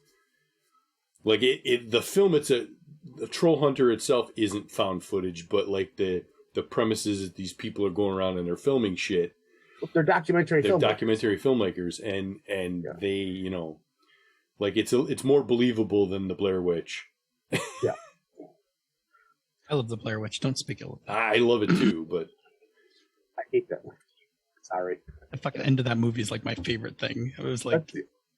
Like the film, the Troll Hunter itself isn't found footage, but like the premise is that these people are going around and they're filming shit. They're documentary filmmakers, and they, like it's more believable than the Blair Witch. Yeah. I love the Blair Witch. Don't speak ill. I love it too, but I hate that one. Sorry. The fucking end of that movie is like my favorite thing. It was like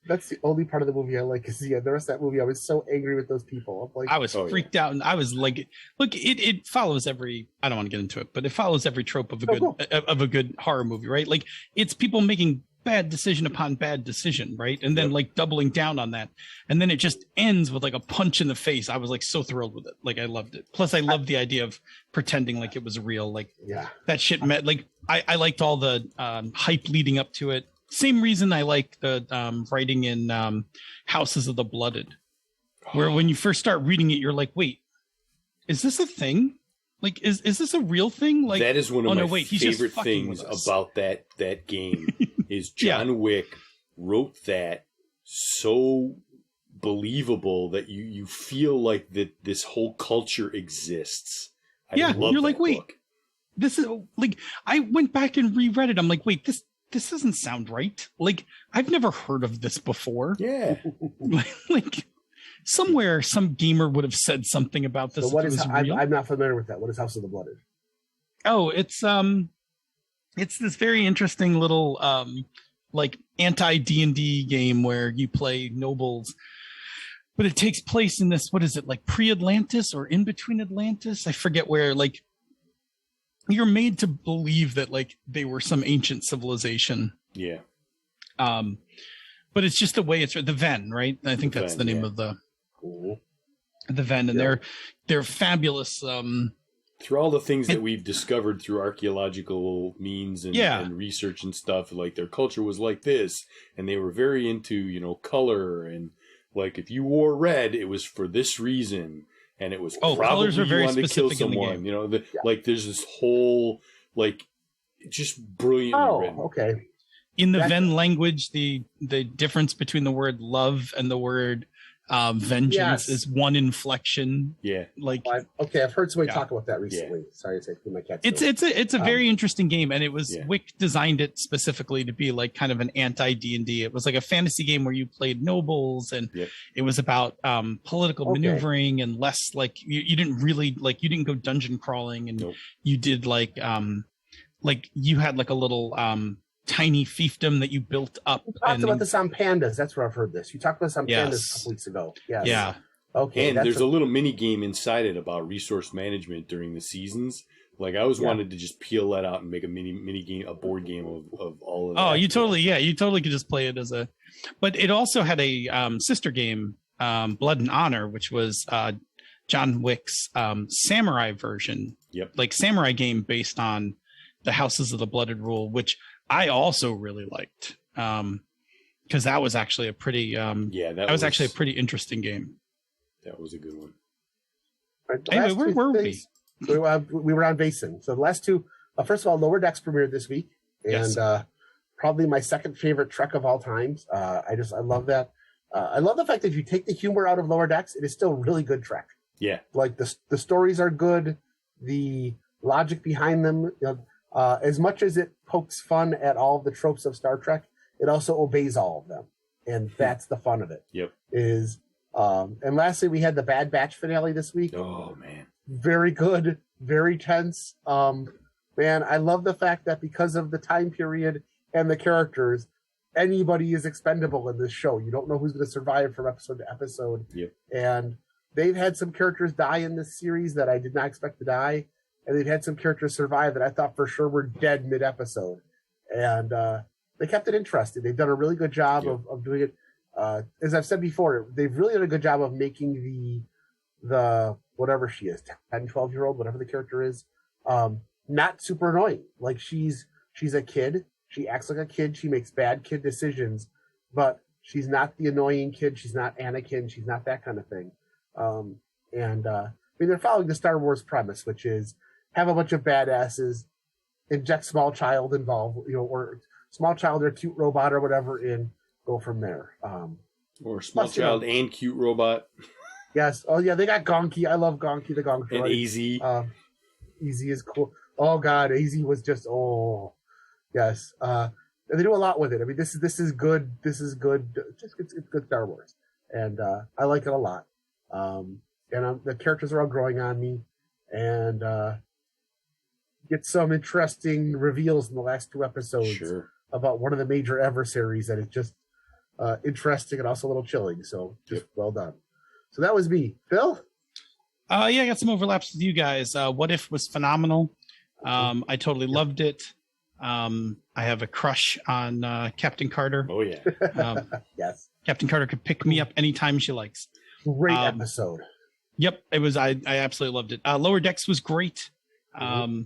that's the only part of the movie I like. Is the rest of that movie, I was so angry with those people. I'm like, I was freaked out, and I was like, look, it follows every. I don't want to get into it, but it follows every trope of a good horror movie, right? Like it's people making bad decision upon bad decision, right? And then like doubling down on that, and then it just ends with like a punch in the face. I was like so thrilled with it. Like I loved it. Plus, I loved the idea of pretending like it was real. Like that shit meant like I liked all the hype leading up to it. Same reason I like the writing in Houses of the Blooded, where when you first start reading it, you're like, wait, is this a thing? Like, is this a real thing? Like that is one of my favorite things about that game is John Wick wrote that so believable that you feel like that this whole culture exists. I love you're like, book. wait, this is like, I went back and reread it. I'm like, wait, this doesn't sound right. Like, I've never heard of this before. Yeah. like somewhere some gamer would have said something about this. So what is? I'm not familiar with that. What is House of the Blooded? Oh, it's this very interesting little like anti D&D game where you play nobles, but it takes place in this, what is it, like pre-Atlantis or in between Atlantis? I forget where. Like you're made to believe that like they were some ancient civilization. Yeah. But it's just the way it's the Ven, right? I think that's the name of the Ven, and they're fabulous. Through all the things that we've discovered through archaeological means and research and stuff, like their culture was like this, and they were very into color, and like if you wore red, it was for this reason, and it was colors are very you wanted to kill specific someone. in the game. Like there's this whole like just brilliantly written. Okay. In the Ven language, the difference between the word love and the word vengeance is one inflection. Yeah. Like I've heard somebody talk about that recently. Sorry to say my cat's it's a very interesting game, and it was Wick designed it specifically to be like kind of an anti D&D. It was like a fantasy game where you played nobles, and it was about political maneuvering, and less like you didn't really like you didn't go dungeon crawling, and you did like you had like a little tiny fiefdom that you built up. You talked about this on Pandas. That's where I've heard this. You talked about this on Yes. Pandas a couple weeks ago. Yes. Yeah. Okay. And there's a little mini game inside it about resource management during the seasons. Like I always wanted to just peel that out and make a mini game, a board game of all of that. Oh, you totally could just play it as a, but it also had a sister game, Blood and Honor, which was John Wick's samurai version. Yep. Like samurai game based on the Houses of the Blooded Rule, which I also really liked. Because that was actually a pretty that was actually a pretty interesting game. That was a good one. Right, anyway, where were we? We were on Vaesen. So the last two, first of all, Lower Decks premiered this week, and probably my second favorite Trek of all times. I love that. I love the fact that if you take the humor out of Lower Decks, it is still really good Trek. Yeah, like the stories are good, the logic behind them. As much as it pokes fun at all of the tropes of Star Trek, it also obeys all of them, and that's the fun of it. Yep. And lastly, we had the Bad Batch finale this week. Oh man. Very good, very tense. Man, I love the fact that because of the time period and the characters, anybody is expendable in this show. You don't know who's going to survive from episode to episode. Yep. And they've had some characters die in this series that I did not expect to die. And they've had some characters survive that I thought for sure were dead mid-episode. And they kept it interesting. They've done a really good job of doing it. As I've said before, they've really done a good job of making the whatever she is, 10, 12-year-old, whatever the character is, not super annoying. Like she's a kid. She acts like a kid. She makes bad kid decisions, but she's not the annoying kid. She's not Anakin. She's not that kind of thing. I mean, they're following the Star Wars premise, which is have a bunch of badasses, inject small child involved, or small child or cute robot or whatever, and go from there. Or small child and cute robot. Yes. Oh, yeah. They got Gonki. I love Gonki, the Gonki. And Easy. Easy is cool. Oh God, Easy was just yes. And they do a lot with it. I mean, this is good. This is good. It's good Star Wars, and I like it a lot. And the characters are all growing on me, and get some interesting reveals in the last two episodes about one of the major adversaries that is just interesting and also a little chilling. So just well done. So that was me. Phil? I got some overlaps with you guys. What If was phenomenal. I totally loved it. I have a crush on Captain Carter. Oh, yeah. Yes. Captain Carter could pick me up anytime she likes. Great episode. Yep. It was. I absolutely loved it. Lower Decks was great. I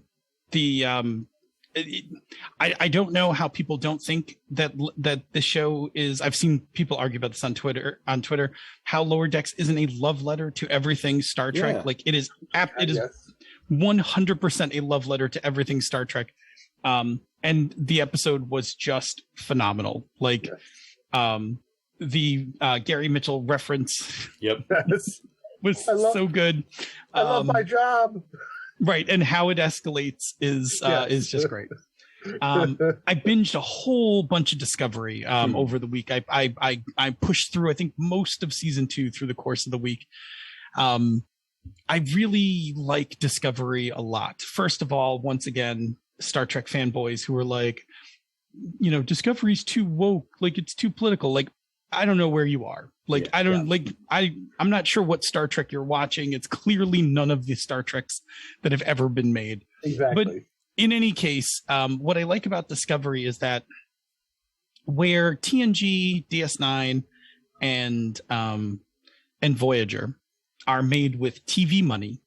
don't know how people don't think that the show is. I've seen people argue about this on Twitter. How Lower Decks isn't a love letter to everything Star Trek. Yeah. Like it is. It is 100% a love letter to everything Star Trek. And the episode was just phenomenal. Like, the Gary Mitchell reference. Yep. was so good. I love my job. Right, and how it escalates is just great. I binged a whole bunch of Discovery over the week. I pushed through, I think, most of season 2 through the course of the week. I really like Discovery a lot. First of all, once again, Star Trek fanboys who are like, Discovery's too woke, like it's too political. Like, I don't know where you are. Like, I'm not sure what Star Trek you're watching. It's clearly none of the Star Treks that have ever been made. Exactly. But in any case, what I like about Discovery is that where TNG, DS9, and Voyager are made with TV money,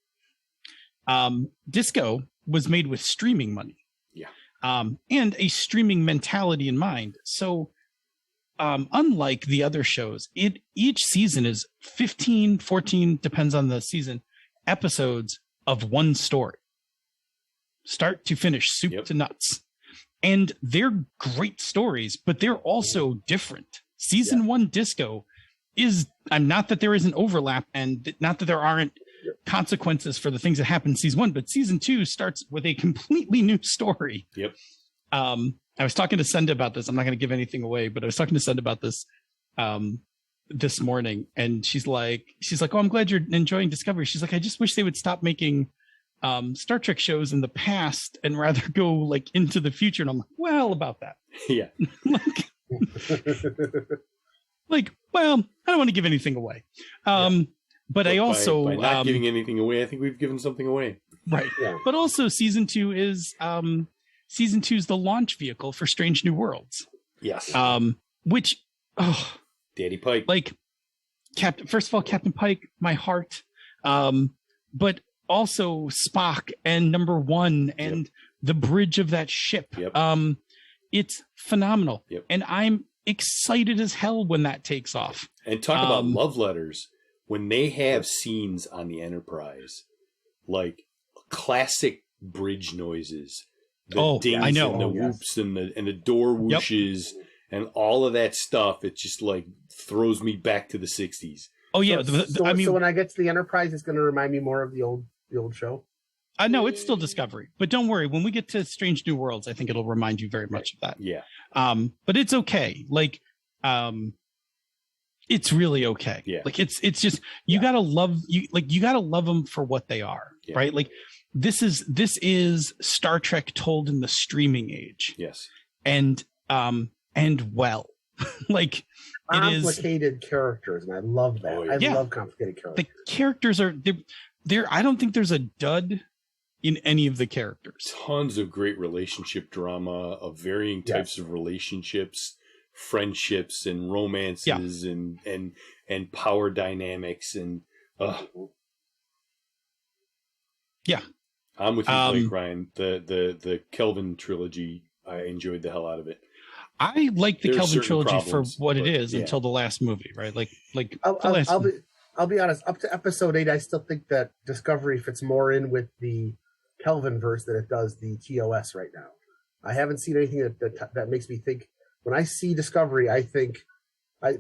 Disco was made with streaming money. Yeah. And a streaming mentality in mind. So, unlike the other shows, each season is 15, 14, depends on the season, episodes of one story. Start to finish, soup to nuts. And they're great stories, but they're also different. Season 1 Disco is, not that there isn't overlap and not that there aren't consequences for the things that happen in season 1, but season 2 starts with a completely new story. Yep. I was talking to Senda about this. I'm not going to give anything away, but I was talking to Senda about this this morning, and she's like, "Oh, I'm glad you're enjoying Discovery." She's like, "I just wish they would stop making Star Trek shows in the past and rather go like into the future. And I'm like, well, about that. Yeah. Well, I don't want to give anything away. But I also by not giving anything away, I think we've given something away. Right. Yeah. But also season 2 is the launch vehicle for Strange New Worlds. Yes. Which Daddy Pike. like first of all, Captain Pike, my heart. But also Spock and Number 1 and the bridge of that ship. Yep. It's phenomenal. Yep. And I'm excited as hell when that takes off. And talk about love letters. When they have scenes on the Enterprise, like classic bridge noises, the dings I know. and the whoops and the door whooshes and all of that stuff, it just like throws me back to the 60s. Oh yeah, So when I get to the Enterprise, it's going to remind me more of the old show. I know it's still Discovery, but don't worry. When we get to Strange New Worlds, I think it'll remind you very much of that. Yeah. But it's okay. Like, it's really okay. Yeah. Like it's just you gotta love them for what they are, right? Like this is Star Trek told in the streaming age. Yes. And well, like complicated characters, and I love that. I love complicated characters. The characters are there. I don't think there's a dud in any of the characters. Tons of great relationship drama of varying types of relationships, friendships and romances and power dynamics and I'm with you, Blake, Ryan. The Kelvin trilogy, I enjoyed the hell out of it. I like the Kelvin trilogy problems, for what it is until the last movie, right? I'll be honest. Up to episode 8, I still think that Discovery fits more in with the Kelvin verse than it does the TOS right now. I haven't seen anything that makes me think. When I see Discovery, I think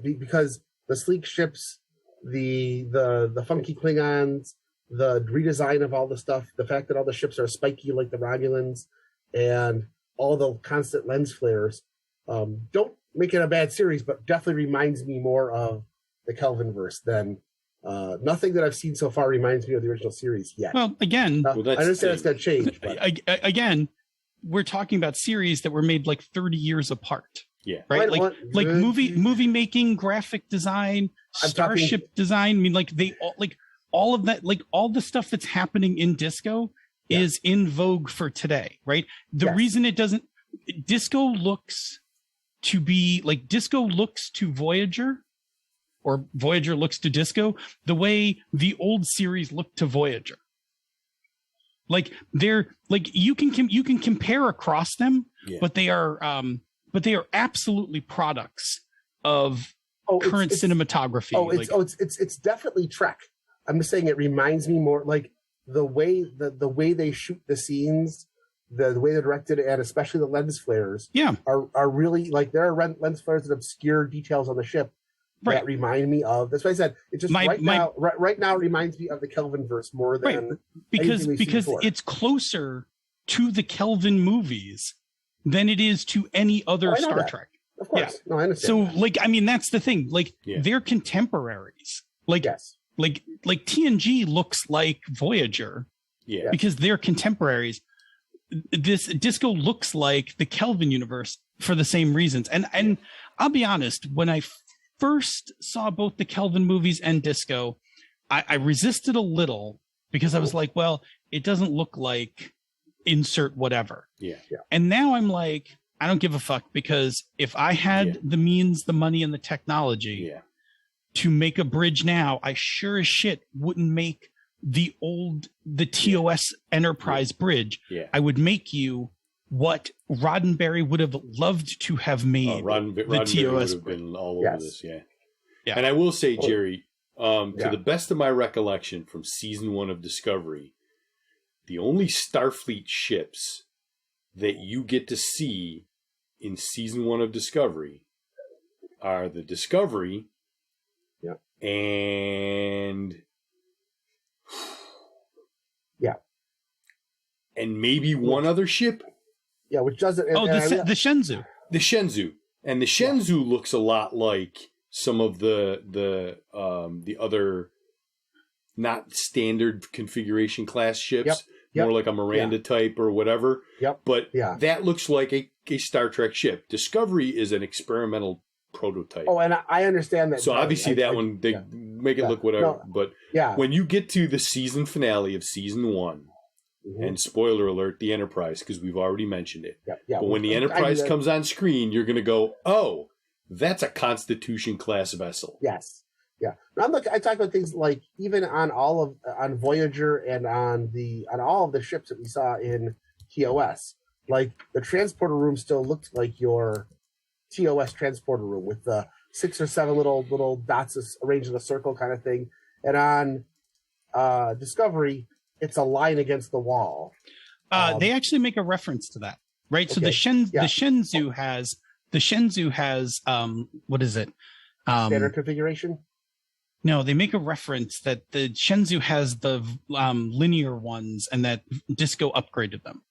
because the sleek ships, the funky Klingons, the redesign of all the stuff, the fact that all the ships are spiky like the Romulans, and all the constant lens flares, don't make it a bad series, but definitely reminds me more of the Kelvin verse than nothing that I've seen so far reminds me of the original series yet. Well, again, I understand it's going to change. But. Again, we're talking about series that were made like 30 years apart. Yeah. Right. Like movie making, graphic design, starship design. I mean, like all of that, like all the stuff that's happening in Disco is in vogue for today. Right. The reason it doesn't, Disco looks to Voyager, or Voyager looks to Disco the way the old series looked to Voyager. Like they're like you can compare across them, but they are absolutely products of current cinematography. It's definitely Trek. I'm just saying it reminds me more like the way they shoot the scenes, the way they're directed, and especially the lens flares. Are really like there are lens flares and obscure details on the ship that remind me of. That's why I said it just right now it reminds me of the Kelvin verse more than because it's closer to the Kelvin movies than it is to any other Star Trek. Of course. No, I understand. So like, I mean, that's the thing. Like they're contemporaries. Like TNG looks like Voyager because they're contemporaries. This Disco looks like the Kelvin universe for the same reasons. And I'll be honest, when I first saw both the Kelvin movies and Disco, I resisted a little because I was like, well, it doesn't look like insert whatever. And now I'm like, I don't give a fuck, because if I had the means, the money, and the technology to make a bridge now, I sure as shit wouldn't make the TOS Enterprise bridge. I would make you what Roddenberry would have loved to have made. Roddenberry would have been all over this, And I will say, Jerry, to the best of my recollection from season 1 of Discovery, the only Starfleet ships that you get to see in season 1 of Discovery are the Discovery and and maybe one other ship. Which doesn't. The Shenzhou. The Shenzhou, and the Shenzhou looks a lot like some of the other not standard configuration class ships. more like a Miranda type or whatever. Yep. But Yeah. that looks like a Star Trek ship. Discovery is an experimental prototype. Oh, and I understand that. So obviously they make it look whatever. No, but yeah. when you get to the season finale of season 1, and spoiler alert, the Enterprise, because we've already mentioned it. Yeah. But when the Enterprise comes on screen, you're going to go, oh, that's a Constitution class vessel. Yes. Yeah. I talk about things like even on on Voyager and on all of the ships that we saw in TOS, like the transporter room still looked like your TOS transporter room with the 6 or 7 little dots arranged in a circle kind of thing. And on Discovery, it's a line against the wall. They actually make a reference to that, right? So the Shenzhou has what is it? Standard configuration. No, they make a reference that the Shenzhou has the linear ones, and that Disco upgraded them.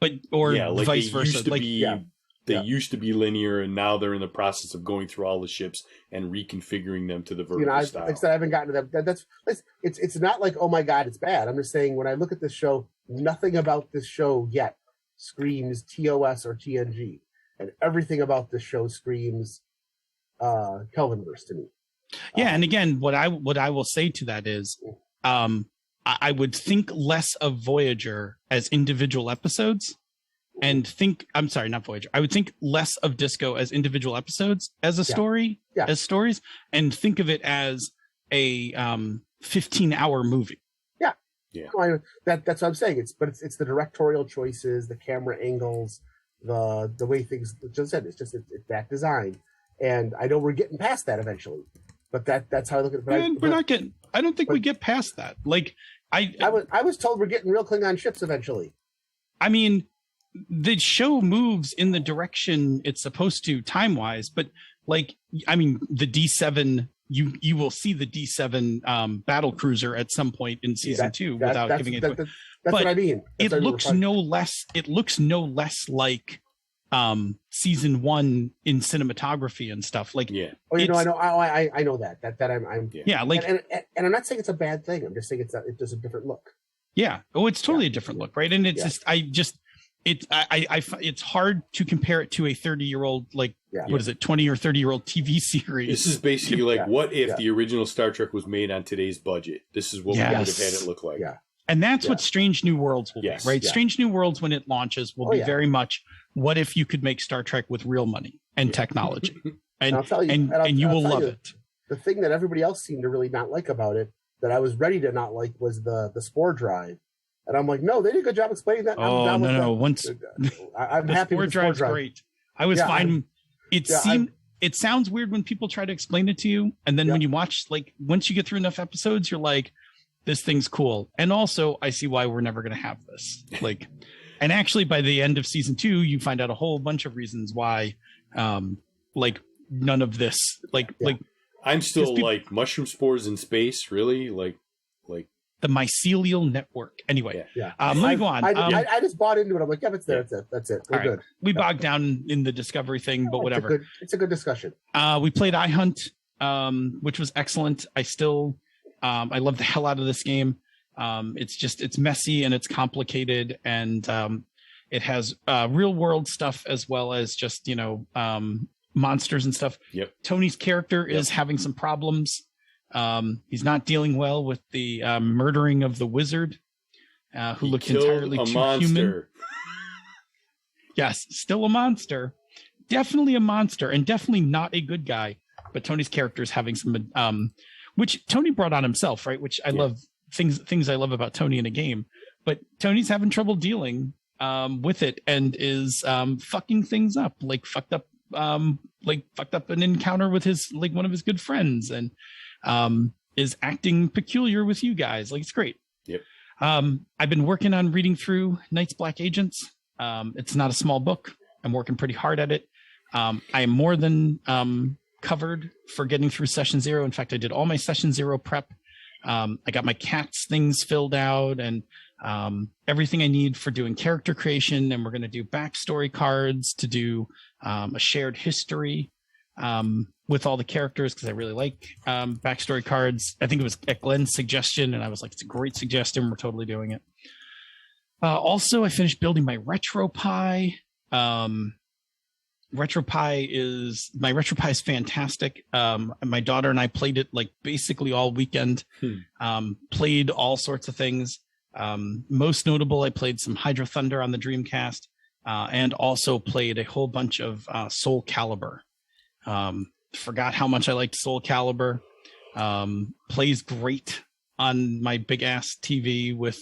Vice versa. They used to be linear, and now they're in the process of going through all the ships and reconfiguring them to the vertical style. Like I said, I haven't gotten to that. It's not like, oh my God, it's bad. I'm just saying when I look at this show, nothing about this show yet screams TOS or TNG, and everything about this show screams Kelvinverse to me. Yeah, and again, what I will say to that is, I would think less of Voyager as individual episodes, and not Voyager. I would think less of Disco as individual episodes as a story, as stories, and think of it as a 15-hour movie. Yeah. That's what I'm saying. It's the directorial choices, the camera angles, the way things. Just said, it's that design, and I know we're getting past that eventually. But that's how I look at it. We're not getting. I don't think we get past that. Like I was told we're getting real Klingon ships eventually. I mean, the show moves in the direction it's supposed to time wise, but like I mean, the D7. You will see the D7 battle cruiser at some point in season 2 without giving it. That's what I mean. It looks no less. It looks no less like season 1 in cinematography and stuff. Like I know that I'm like and I'm not saying it's a bad thing. I'm just saying it does a different look. Yeah. Oh, it's totally a different look, right? And it's it's hard to compare it to a 30-year-old, like, what is it, 20 or 30-year-old TV series. This is basically like, what if the original Star Trek was made on today's budget? This is what we would have had it look like. Yeah. And that's what Strange New Worlds will be, right? Yeah. Strange New Worlds, when it launches, will be very much, what if you could make Star Trek with real money and technology? And I'll tell you, and you will love it. The thing that everybody else seemed to really not like about it, that I was ready to not like, was the spore drive. And I'm like, no, they did a good job explaining that. I'm happy with the spore drive. Great. I was fine. It sounds weird when people try to explain it to you, and then when you watch, like, once you get through enough episodes, you're like, this thing's cool. And also, I see why we're never going to have this. Like, and actually, by the end of season 2, you find out a whole bunch of reasons why, like, none of this, like I'm still like mushroom spores in space, really, like the mycelial network. Anyway, let me go on. I just bought into it. I'm like, it's there. That's it. We're good. We bogged down in the discovery thing, but whatever. It's a good discussion. We played iHunt, which was excellent. I love the hell out of this game. It's messy and it's complicated, and it has real world stuff as well as just, monsters and stuff. Yep. Tony's character is having some problems. He's not dealing well with the murdering of the wizard, who looked entirely too human. Yes, still a monster. Definitely a monster, and definitely not a good guy. But Tony's character is having some, which Tony brought on himself, right? Which I love, things I love about Tony in a game. But Tony's having trouble dealing with it, and is fucking things up, like fucked up an encounter with one of his good friends, and is acting peculiar with you guys. Like, it's great. Yep. I've been working on reading through Night's Black Agents. It's not a small book. I'm working pretty hard at it. I am more than covered for getting through session 0. In fact, I did all my session 0 prep. I got my cats things filled out, and everything I need for doing character creation. And we're going to do backstory cards to do a shared history. with all the characters because I really like backstory cards. I think it was at Glenn's suggestion, and I was like, it's a great suggestion. We're totally doing it. Also, I finished building my RetroPie. RetroPie is fantastic. My daughter and I played it like basically all weekend. Played all sorts of things. Most notable, I played some Hydro Thunder on the Dreamcast, and also played a whole bunch of Soul Calibur. Forgot how much I liked Soul Calibur. Plays great on my big ass TV with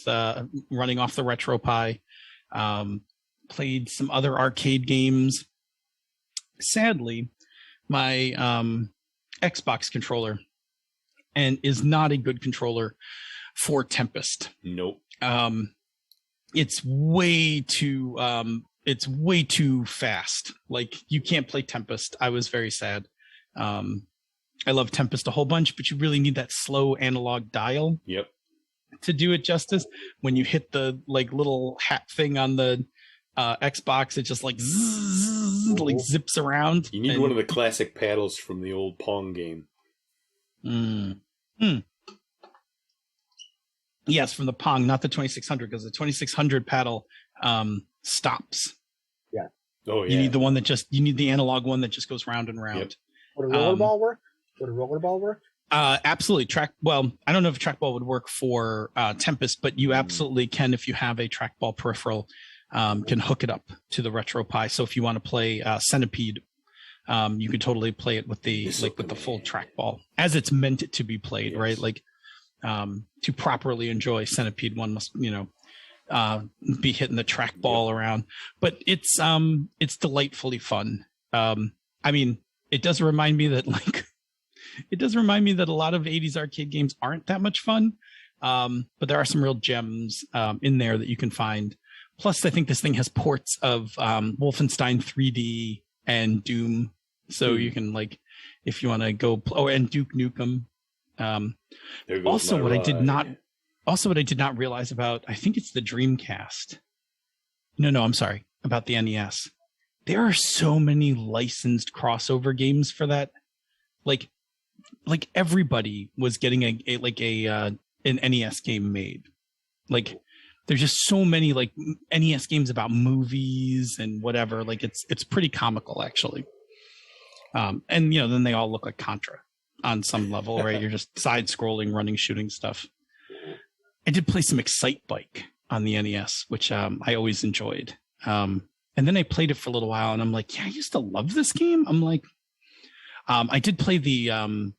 running off the RetroPie. Played some other arcade games. Sadly, my Xbox controller is not a good controller for Tempest. Nope. It's way too fast. Like, you can't play Tempest. I was very sad. I love Tempest a whole bunch, but you really need that slow analog dial. Yep. To do it justice. When you hit the like little hat thing on the Xbox, it just like like zips around. You need one of the classic paddles from the old Pong game. Yes, from the Pong, not the 2600, because the 2600 paddle stops. Yeah. Oh yeah. You need the one that you need the analog one that just goes round and round. Yep. Would a rollerball work? Would a rollerball work? Absolutely. Well, I don't know if a trackball would work for Tempest, but you absolutely can if you have a trackball peripheral. Can hook it up to the RetroPie. So if you want to play Centipede, you can totally play it with the with the full trackball as it's meant to be played, yes. Right? Like to properly enjoy Centipede, one must be hitting the trackball around. But it's delightfully fun. I mean, it does remind me that a lot of 80s arcade games aren't that much fun, but there are some real gems in there that you can find. Plus, I think this thing has ports of Wolfenstein 3D and Doom, so you can, like, if you want to go. And Duke Nukem. What I did not realize about, I think it's the Dreamcast. No, I'm sorry, about the NES. There are so many licensed crossover games for that. Like everybody was getting an NES game made. Like, there's just so many like NES games about movies and whatever. Like, it's pretty comical, actually. And then they all look like Contra on some level, right? You're just side scrolling, running, shooting stuff. I did play some Excite Bike on the NES, which I always enjoyed. And then I played it for a little while, and I'm like, yeah, I used to love this game. I'm like, I did play the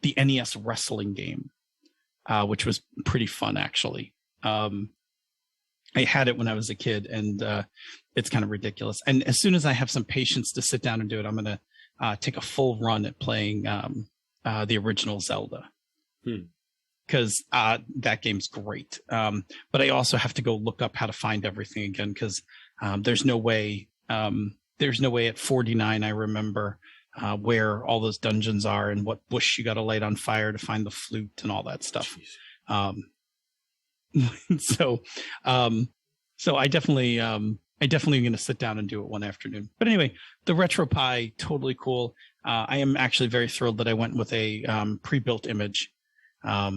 NES wrestling game, which was pretty fun, actually. I had it when I was a kid, and it's kind of ridiculous. And as soon as I have some patience to sit down and do it, I'm going to take a full run at playing the original Zelda. Because that game's great. But I also have to go look up how to find everything again, because there's no way at 49, I remember, where all those dungeons are and what bush you got to light on fire to find the flute and all that stuff. So I definitely am going to sit down and do it one afternoon. But anyway, the RetroPie, totally cool. I am actually very thrilled that I went with a pre-built image. I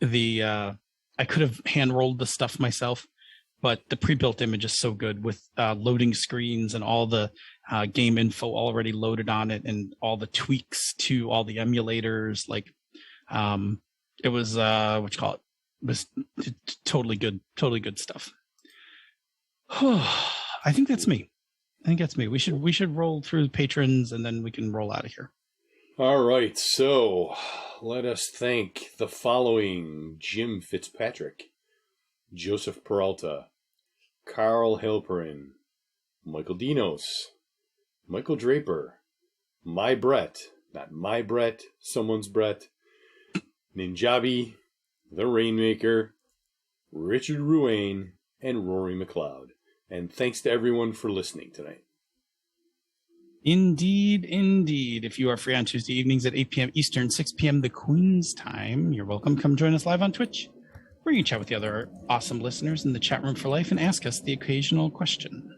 could have hand rolled the stuff myself, but the pre-built image is so good with loading screens and all the game info already loaded on it and all the tweaks to all the emulators. Like, it was it was totally good stuff. I think that's me. We should roll through the patrons, and then we can roll out of here. All right, so let us thank the following: Jim Fitzpatrick, Joseph Peralta, Carl Halperin, Michael Dinos, Michael Draper, my Brett, not my Brett, someone's Brett, Ninjabi, the Rainmaker, Richard Ruane, and Rory McLeod. And thanks to everyone for listening tonight. Indeed. If you are free on Tuesday evenings at 8 p.m. Eastern, 6 p.m. the Queen's time, you're welcome. Come join us live on Twitch, where you can chat with the other awesome listeners in the chat room for life and ask us the occasional question.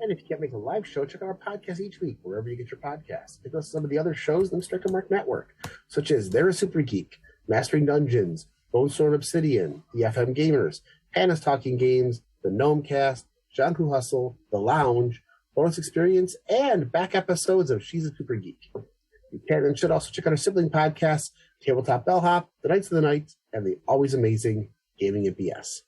And if you can't make a live show, check out our podcast each week, wherever you get your podcasts. Pick up some of the other shows in the Misdirected Mark Network, such as They're a Super Geek, Mastering Dungeons, Bone Sword Obsidian, The FM Gamers, Hannah's Talking Games, The Gnome Cast, John Who Hustle, The Lounge, Bonus Experience, and back episodes of She's a Super Geek. You can and should also check out our sibling podcasts, Tabletop Bellhop, The Knights of the Night, and the always amazing Gaming at BS.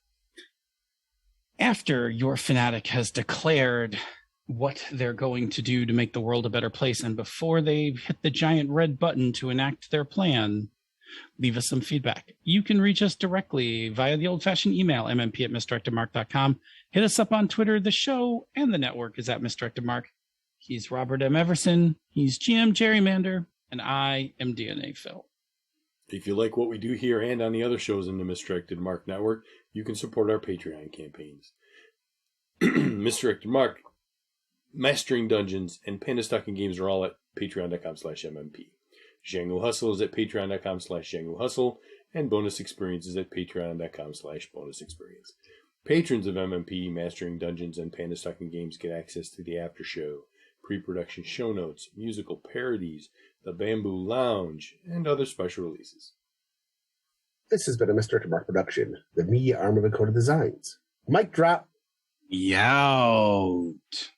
After your fanatic has declared what they're going to do to make the world a better place, and before they hit the giant red button to enact their plan, leave us some feedback. You can reach us directly via the old-fashioned email, mmp@misdirectedmark.com. Hit us up on Twitter. The show and the network is at Misdirected Mark. He's Robert M. Everson. He's GM Gerrymander. And I am DNA Phil. If you like what we do here and on the other shows in the Misdirected Mark Network, you can support our Patreon campaigns. Misdirected Mark, Mastering Dungeons, and Panda Stocking Games are all at patreon.com/MMP. Zhangu Hustle is at patreon.com/Zhangu Hustle, and Bonus Experience is at patreon.com/Bonus Experience. Patrons of MMP, Mastering Dungeons, and Panda Stocking Games get access to the after show, pre-production show notes, musical parodies, the Bamboo Lounge, and other special releases. This has been a Misdirected Mark production, the media arm of Encoded Designs. Mic drop. Yout.